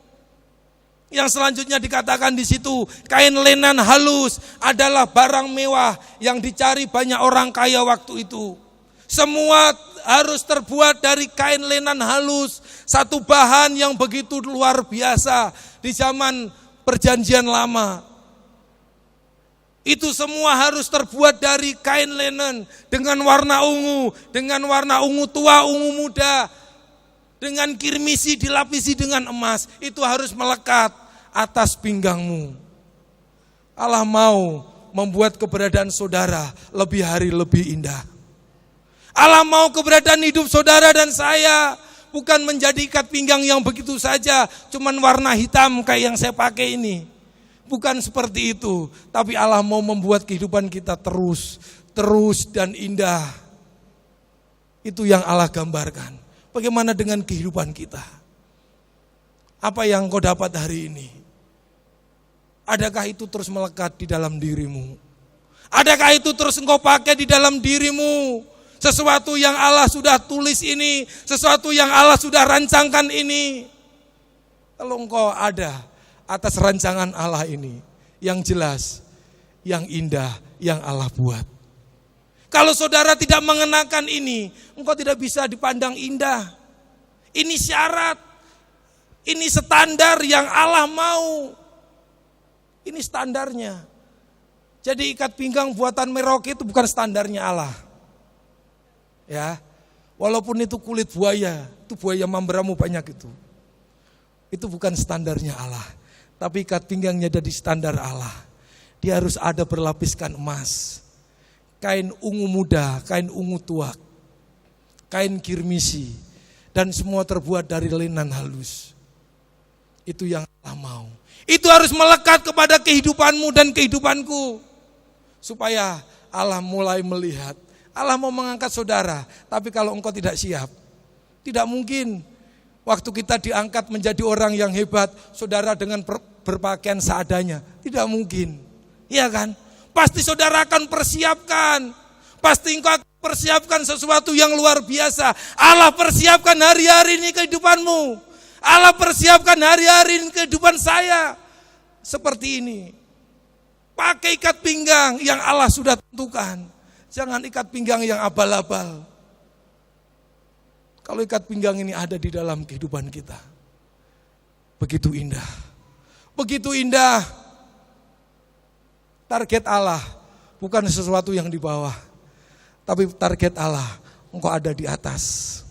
Yang selanjutnya dikatakan di situ, kain lenan halus adalah barang mewah yang dicari banyak orang kaya waktu itu. Semua harus terbuat dari kain lenan halus, satu bahan yang begitu luar biasa di zaman Perjanjian Lama. Itu semua harus terbuat dari kain lenan dengan warna ungu tua, ungu muda. Dengan kirmisi dilapisi dengan emas, itu harus melekat atas pinggangmu. Allah mau membuat keberadaan saudara lebih hari lebih indah. Allah mau keberadaan hidup saudara dan saya bukan menjadi ikat pinggang yang begitu saja, cuman warna hitam kayak yang saya pakai ini. Bukan seperti itu, tapi Allah mau membuat kehidupan kita terus dan indah. Itu yang Allah gambarkan. Bagaimana dengan kehidupan kita? Apa yang kau dapat hari ini? Adakah itu terus melekat di dalam dirimu? Adakah itu terus engkau pakai di dalam dirimu? Sesuatu yang Allah sudah tulis ini, sesuatu yang Allah sudah rancangkan ini. Kalau engkau ada atas rancangan Allah ini, yang jelas, yang indah, yang Allah buat. Kalau saudara tidak mengenakan ini, engkau tidak bisa dipandang indah. Ini syarat, ini standar yang Allah mau. Ini standarnya. Jadi ikat pinggang buatan Merauke itu bukan standarnya Allah. Ya, walaupun itu kulit buaya, itu buaya Mamberamo banyak itu. Itu bukan standarnya Allah. Tapi ikat pinggangnya jadi standar Allah. Dia harus ada berlapiskan emas. Kain ungu muda, kain ungu tua, kain kirmisi, dan semua terbuat dari lenan halus. Itu yang Allah mau. Itu harus melekat kepada kehidupanmu dan kehidupanku. Supaya Allah mulai melihat. Allah mau mengangkat saudara, tapi kalau engkau tidak siap, tidak mungkin waktu kita diangkat menjadi orang yang hebat, saudara dengan berpakaian seadanya. Tidak mungkin, iya kan? Pasti saudara akan persiapkan. Pasti engkau akan persiapkan sesuatu yang luar biasa. Allah persiapkan hari-hari ini kehidupanmu. Allah persiapkan hari-hari ini kehidupan saya. Seperti ini. Pakai ikat pinggang yang Allah sudah tentukan. Jangan ikat pinggang yang abal-abal. Kalau ikat pinggang ini ada di dalam kehidupan kita. Begitu indah. Begitu indah. Target Allah bukan sesuatu yang di bawah, tapi target Allah, engkau ada di atas.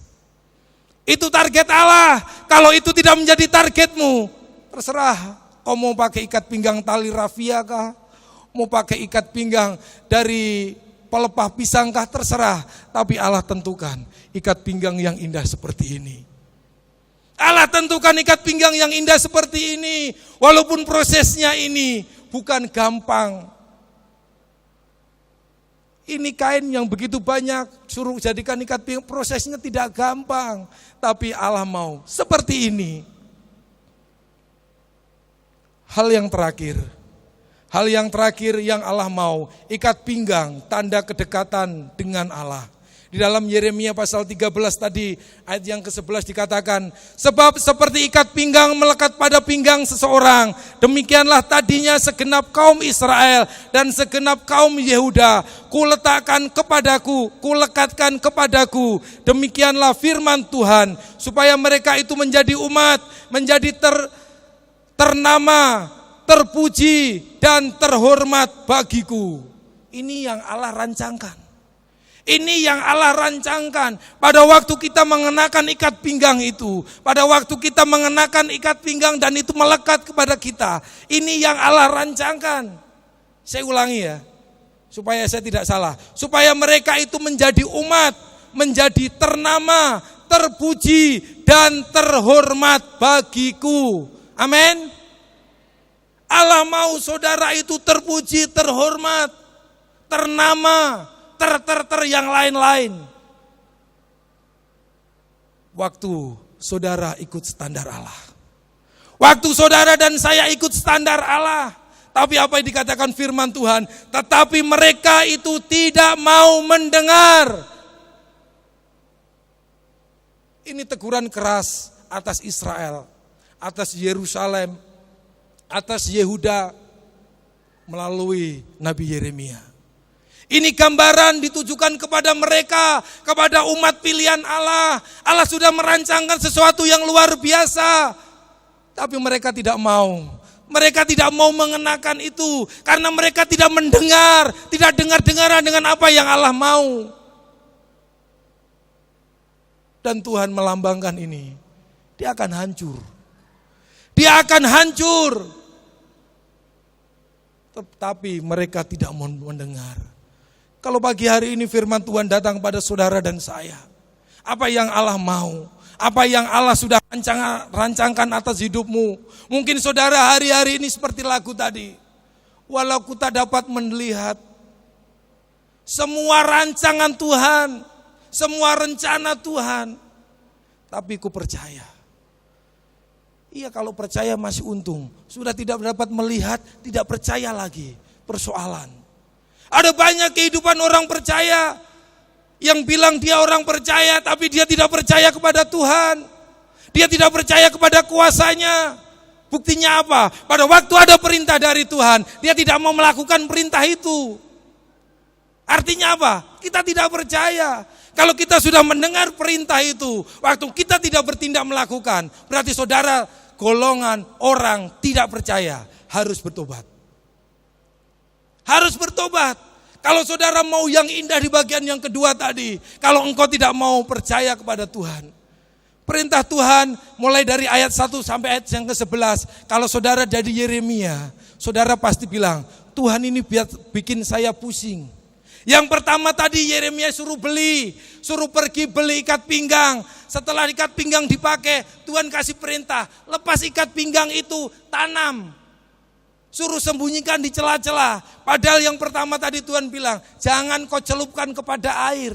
Itu target Allah. Kalau itu tidak menjadi targetmu, terserah. Kau mau pakai ikat pinggang tali rafia kah? Mau pakai ikat pinggang dari pelepah pisang kah? Terserah. Tapi Allah tentukan ikat pinggang yang indah seperti ini. Allah tentukan ikat pinggang yang indah seperti ini. Walaupun prosesnya ini bukan gampang. Ini kain yang begitu banyak, suruh jadikan ikat pinggang, prosesnya tidak gampang. Tapi Allah mau seperti ini. Hal yang terakhir yang Allah mau, ikat pinggang, tanda kedekatan dengan Allah. Di dalam Yeremia pasal 13 tadi, ayat yang ke-11 dikatakan, sebab seperti ikat pinggang melekat pada pinggang seseorang, demikianlah tadinya segenap kaum Israel dan segenap kaum Yehuda, kulekatkan kepadaku, demikianlah firman Tuhan, supaya mereka itu menjadi umat, menjadi ternama, terpuji, dan terhormat bagiku. Ini yang Allah rancangkan. Ini yang Allah rancangkan. Pada waktu kita mengenakan ikat pinggang itu, pada waktu kita mengenakan ikat pinggang dan itu melekat kepada kita, ini yang Allah rancangkan. Saya ulangi ya, supaya saya tidak salah. Supaya mereka itu menjadi umat, menjadi ternama, terpuji, dan terhormat bagiku. Amin. Allah mau saudara itu terpuji, terhormat, ternama, yang lain-lain. Waktu saudara ikut standar Allah. Waktu saudara dan saya ikut standar Allah. Tapi apa yang dikatakan firman Tuhan? Tetapi mereka itu tidak mau mendengar. Ini teguran keras atas Israel, atas Yerusalem, atas Yehuda melalui Nabi Yeremia. Ini gambaran ditujukan kepada mereka, kepada umat pilihan Allah. Allah sudah merancangkan sesuatu yang luar biasa, tapi mereka tidak mau. Mereka tidak mau mengenakan itu karena mereka tidak mendengar, tidak dengar-dengaran dengan apa yang Allah mau. Dan Tuhan melambangkan ini, dia akan hancur. Dia akan hancur. Tetapi mereka tidak mau mendengar. Kalau pagi hari ini firman Tuhan datang pada saudara dan saya, apa yang Allah mau, apa yang Allah sudah rancangkan atas hidupmu. Mungkin saudara hari-hari ini seperti lagu tadi. Walau ku tak dapat melihat semua rancangan Tuhan, semua rencana Tuhan, tapi ku percaya. Iya, kalau percaya masih untung. Sudah tidak dapat melihat, tidak percaya lagi. Persoalan. Ada banyak kehidupan orang percaya yang bilang dia orang percaya, tapi dia tidak percaya kepada Tuhan. Dia tidak percaya kepada kuasanya. Buktinya apa? Pada waktu ada perintah dari Tuhan, dia tidak mau melakukan perintah itu. Artinya apa? Kita tidak percaya. Kalau kita sudah mendengar perintah itu, waktu kita tidak bertindak melakukan, berarti saudara golongan orang tidak percaya, harus bertobat. Harus bertobat. Kalau saudara mau yang indah di bagian yang kedua tadi, kalau engkau tidak mau percaya kepada Tuhan. Perintah Tuhan mulai dari ayat 1 sampai ayat yang ke-11. Kalau saudara jadi Yeremia, saudara pasti bilang, Tuhan ini bikin saya pusing. Yang pertama tadi Yeremia suruh pergi beli ikat pinggang. Setelah ikat pinggang dipakai, Tuhan kasih perintah, lepas ikat pinggang itu, tanam. Suruh sembunyikan di celah-celah. Padahal yang pertama tadi Tuhan bilang, jangan kau celupkan kepada air.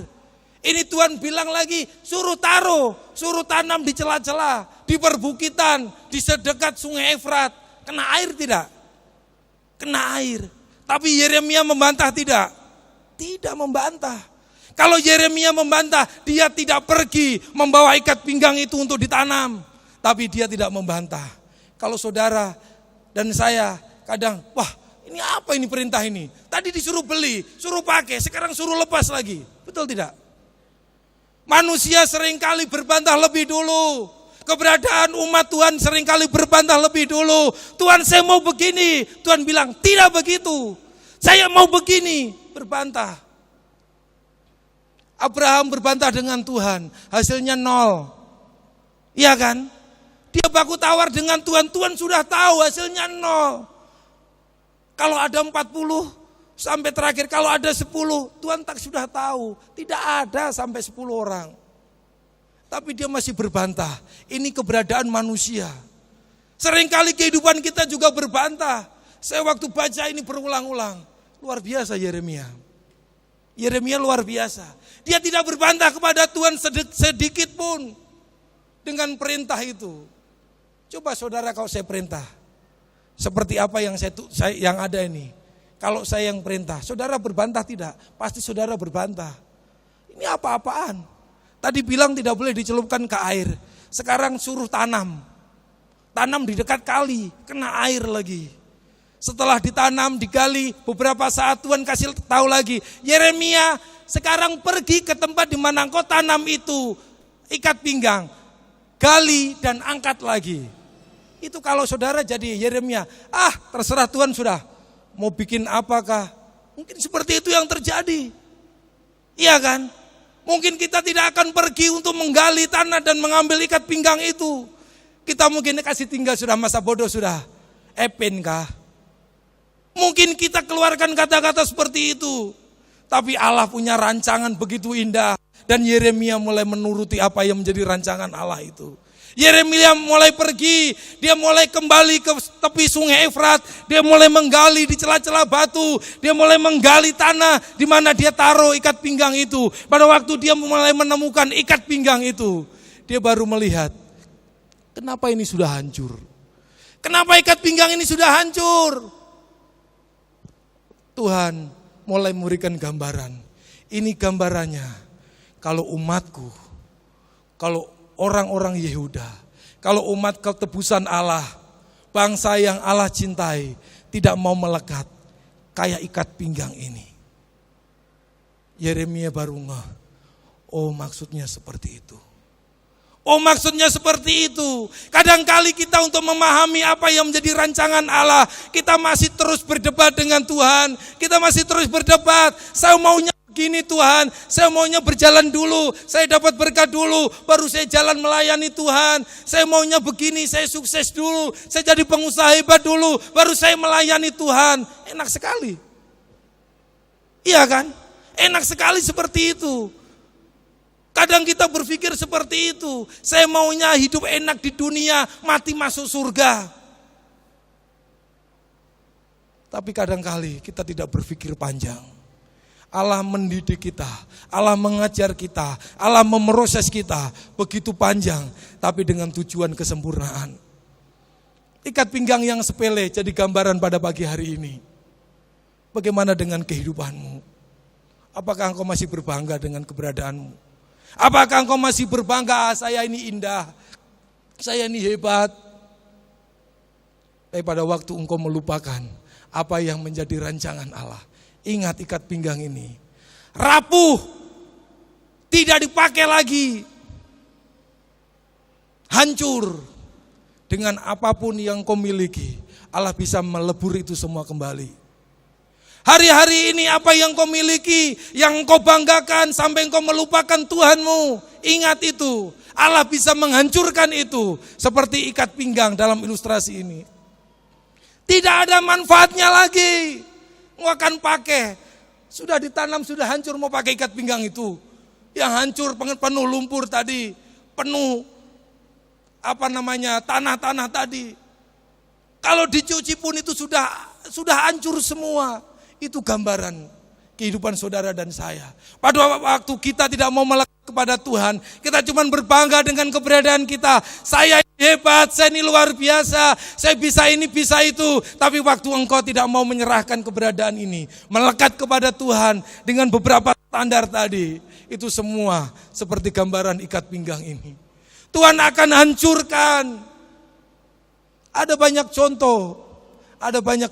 Ini Tuhan bilang lagi, suruh taruh, suruh tanam di celah-celah, di perbukitan, di sedekat sungai Efrat. Kena air tidak? Kena air. Tapi Yeremia membantah tidak? Tidak membantah. Kalau Yeremia membantah, dia tidak pergi membawa ikat pinggang itu untuk ditanam. Tapi dia tidak membantah. Kalau saudara dan saya kadang, wah ini apa ini perintah ini? Tadi disuruh beli, suruh pakai, sekarang suruh lepas lagi. Betul tidak? Manusia seringkali berbantah lebih dulu. Keberadaan umat Tuhan seringkali berbantah lebih dulu. Tuhan, saya mau begini. Tuhan bilang, tidak begitu. Saya mau begini, berbantah. Abraham berbantah dengan Tuhan, hasilnya 0. Iya kan? Dia baku tawar dengan Tuhan, Tuhan sudah tahu hasilnya 0. Kalau ada 40 sampai terakhir, kalau ada 10, Tuhan tak sudah tahu. Tidak ada sampai 10 orang. Tapi dia masih berbantah. Ini keberadaan manusia. Seringkali kehidupan kita juga berbantah. Saya waktu baca ini berulang-ulang. Luar biasa Yeremia. Yeremia luar biasa. Dia tidak berbantah kepada Tuhan sedikit pun dengan perintah itu. Coba saudara, kalau saya perintah, seperti apa yang saya yang ada ini. Kalau saya yang perintah, saudara berbantah tidak? Pasti saudara berbantah. Ini apa-apaan? Tadi bilang tidak boleh dicelupkan ke air. Sekarang suruh tanam. Tanam di dekat kali, kena air lagi. Setelah ditanam, digali, beberapa saat Tuhan kasih tahu lagi, Yeremia sekarang pergi ke tempat di mana engkau tanam itu, ikat pinggang, gali dan angkat lagi. Itu kalau saudara jadi Yeremia, terserah Tuhan sudah, mau bikin apakah? Mungkin seperti itu yang terjadi. Iya kan? Mungkin kita tidak akan pergi untuk menggali tanah dan mengambil ikat pinggang itu. Kita mungkin kasih tinggal sudah, masa bodoh sudah, Epen kah? Mungkin kita keluarkan kata-kata seperti itu. Tapi Allah punya rancangan begitu indah. Dan Yeremia mulai menuruti apa yang menjadi rancangan Allah itu. Yeremia mulai pergi, dia mulai kembali ke tepi sungai Efrat, dia mulai menggali di celah-celah batu, dia mulai menggali tanah di mana dia taruh ikat pinggang itu. Pada waktu dia mulai menemukan ikat pinggang itu, dia baru melihat, kenapa ini sudah hancur? Kenapa ikat pinggang ini sudah hancur? Tuhan mulai memberikan gambaran. Ini gambarannya, kalau umatku, kalau orang-orang Yehuda, kalau umat ketebusan Allah, bangsa yang Allah cintai, tidak mau melekat kayak ikat pinggang ini. Yeremia baru ngeh, oh maksudnya seperti itu. Oh maksudnya seperti itu. Kadangkali kita untuk memahami apa yang menjadi rancangan Allah, kita masih terus berdebat dengan Tuhan. Kita masih terus berdebat, saya maunya begini Tuhan, saya maunya berjalan dulu, saya dapat berkat dulu, baru saya jalan melayani Tuhan. Saya maunya begini, saya sukses dulu, saya jadi pengusaha hebat dulu, baru saya melayani Tuhan. Enak sekali. Iya kan? Enak sekali seperti itu. Kadang kita berpikir seperti itu, saya maunya hidup enak di dunia, mati masuk surga. Tapi kadangkali kita tidak berpikir panjang. Allah mendidik kita, Allah mengajar kita, Allah memproses kita begitu panjang, tapi dengan tujuan kesempurnaan. Ikat pinggang yang sepele jadi gambaran pada pagi hari ini. Bagaimana dengan kehidupanmu? Apakah engkau masih berbangga dengan keberadaanmu? Apakah engkau masih berbangga, saya ini indah, saya ini hebat? Tapi pada waktu engkau melupakan apa yang menjadi rancangan Allah, ingat ikat pinggang ini rapuh, tidak dipakai lagi, hancur. Dengan apapun yang kau miliki, Allah bisa melebur itu semua kembali. Hari-hari ini apa yang kau miliki, yang kau banggakan sampai kau melupakan Tuhanmu, ingat itu. Allah bisa menghancurkan itu seperti ikat pinggang dalam ilustrasi ini. Tidak ada manfaatnya lagi. Mau akan pakai, sudah ditanam, sudah hancur, mau pakai ikat pinggang itu. Yang hancur penuh lumpur tadi, penuh tanah-tanah tadi. Kalau dicuci pun itu sudah hancur semua. Itu gambaran kehidupan saudara dan saya. Pada waktu kita tidak mau melekat kepada Tuhan, kita cuma berbangga dengan keberadaan kita. Saya hebat, saya ini luar biasa, saya bisa ini, bisa itu. Tapi waktu engkau tidak mau menyerahkan keberadaan ini, melekat kepada Tuhan dengan beberapa standar tadi, itu semua seperti gambaran ikat pinggang ini. Tuhan akan hancurkan. Ada banyak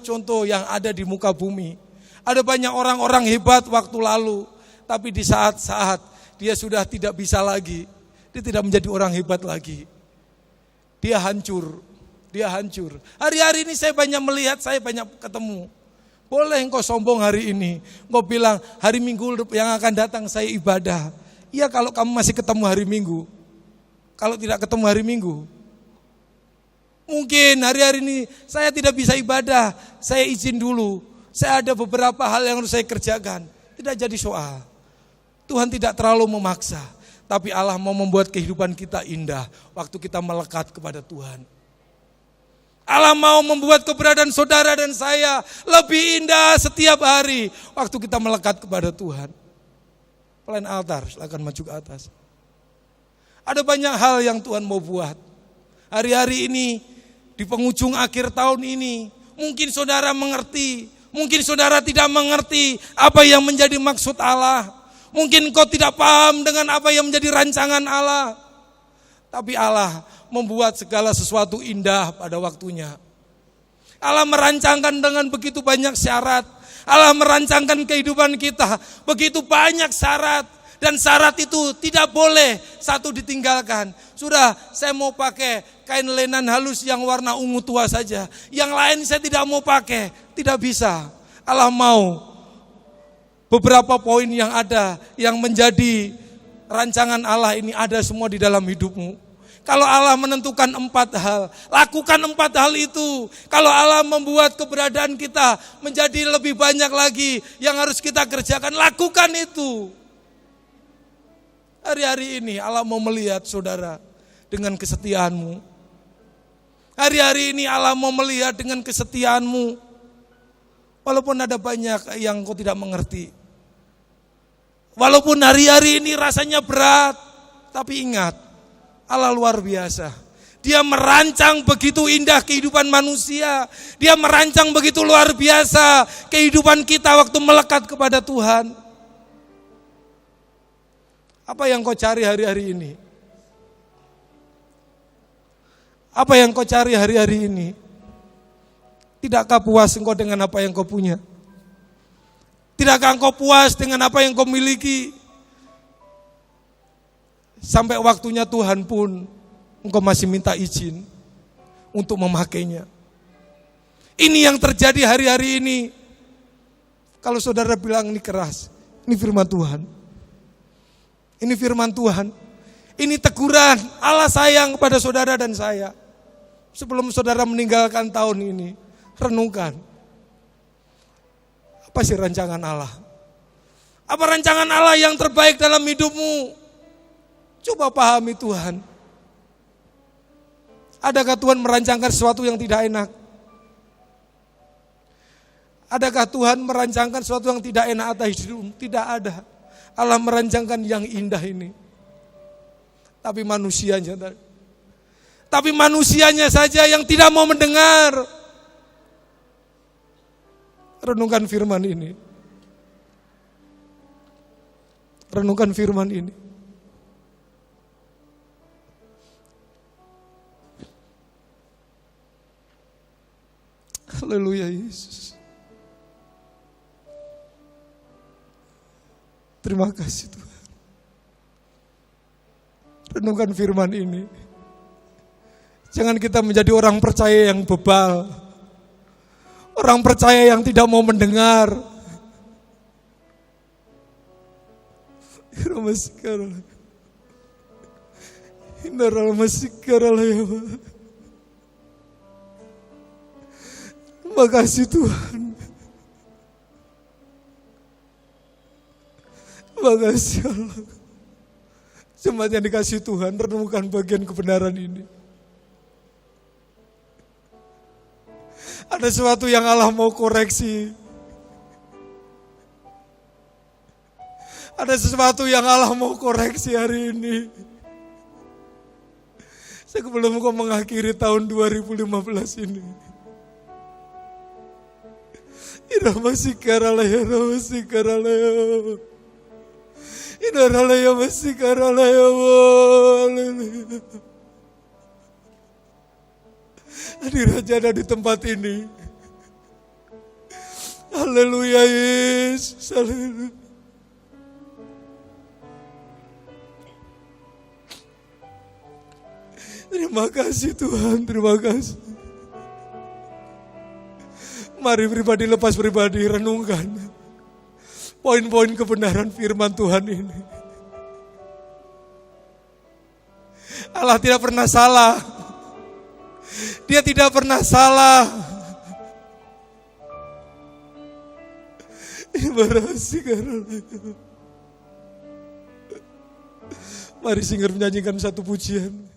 contoh yang ada di muka bumi. Ada banyak orang-orang hebat waktu lalu, tapi di saat-saat dia sudah tidak bisa lagi, dia tidak menjadi orang hebat lagi. Dia hancur. Hari-hari ini saya banyak melihat, saya banyak ketemu. Boleh engkau sombong hari ini, engkau bilang hari Minggu yang akan datang saya ibadah. Iya kalau kamu masih ketemu hari Minggu. Kalau tidak ketemu hari Minggu, mungkin hari-hari ini saya tidak bisa ibadah, saya izin dulu. Saya ada beberapa hal yang harus saya kerjakan. Tidak jadi soal. Tuhan tidak terlalu memaksa. Tapi Allah mau membuat kehidupan kita indah waktu kita melekat kepada Tuhan. Allah mau membuat keberadaan saudara dan saya lebih indah setiap hari waktu kita melekat kepada Tuhan. Plan altar, silakan maju ke atas. Ada banyak hal yang Tuhan mau buat. Hari-hari ini, di penghujung akhir tahun ini, mungkin saudara mengerti, mungkin saudara tidak mengerti apa yang menjadi maksud Allah. Mungkin kau tidak paham dengan apa yang menjadi rancangan Allah. Tapi Allah membuat segala sesuatu indah pada waktunya. Allah merancangkan dengan begitu banyak syarat. Allah merancangkan kehidupan kita begitu banyak syarat. Dan syarat itu tidak boleh satu ditinggalkan. Sudah, saya mau pakai kain lenan halus yang warna ungu tua saja. Yang lain saya tidak mau pakai. Tidak bisa. Allah mau beberapa poin yang ada, yang menjadi rancangan Allah ini ada semua di dalam hidupmu. Kalau Allah menentukan 4 hal, lakukan 4 hal itu. Kalau Allah membuat keberadaan kita menjadi lebih banyak lagi yang harus kita kerjakan, lakukan itu. Hari-hari ini Allah mau melihat saudara, dengan kesetiaanmu. Hari-hari ini Allah mau melihat dengan kesetiaanmu. Walaupun ada banyak yang kau tidak mengerti. Walaupun hari-hari ini rasanya berat, tapi ingat, Allah luar biasa. Dia merancang begitu indah kehidupan manusia. Dia merancang begitu luar biasa kehidupan kita waktu melekat kepada Tuhan. Apa yang kau cari hari-hari ini? Apa yang kau cari hari-hari ini? Tidakkah puas engkau dengan apa yang kau punya? Tidakkah engkau puas dengan apa yang kau miliki? Sampai waktunya Tuhan pun engkau masih minta izin untuk memakainya. Ini yang terjadi hari-hari ini. Kalau saudara bilang ini keras, ini firman Tuhan. Ini firman Tuhan. Ini teguran Allah sayang kepada saudara dan saya. Sebelum saudara meninggalkan tahun ini, renungkan. Apa sih rancangan Allah? Apa rancangan Allah yang terbaik dalam hidupmu? Coba pahami Tuhan. Adakah Tuhan merancangkan sesuatu yang tidak enak? Adakah Tuhan merancangkan sesuatu yang tidak enak atas hidupmu? Tidak ada. Allah merancangkan yang indah ini. Tapi manusianya saja yang tidak mau mendengar. Renungkan firman ini. Renungkan firman ini. Haleluya Yesus. Terima kasih Tuhan. Renungkan firman ini. Jangan kita menjadi orang percaya yang bebal. Orang percaya yang tidak mau mendengar. Terima kasih Tuhan. Terima kasih Allah. Jemaat yang dikasih Tuhan, renungkan bagian kebenaran ini. Ada sesuatu yang Allah mau koreksi. Ada sesuatu yang Allah mau koreksi hari ini. Sebelum kau mengakhiri tahun 2015 ini. Hadirat ada di tempat ini. Haleluya Yesus. Haleluya. Terima kasih Tuhan, terima kasih. Mari pribadi lepas pribadi renungkan poin-poin kebenaran firman Tuhan ini. Allah tidak pernah salah. Dia tidak pernah salah. Mari singer menyanyikan satu pujian.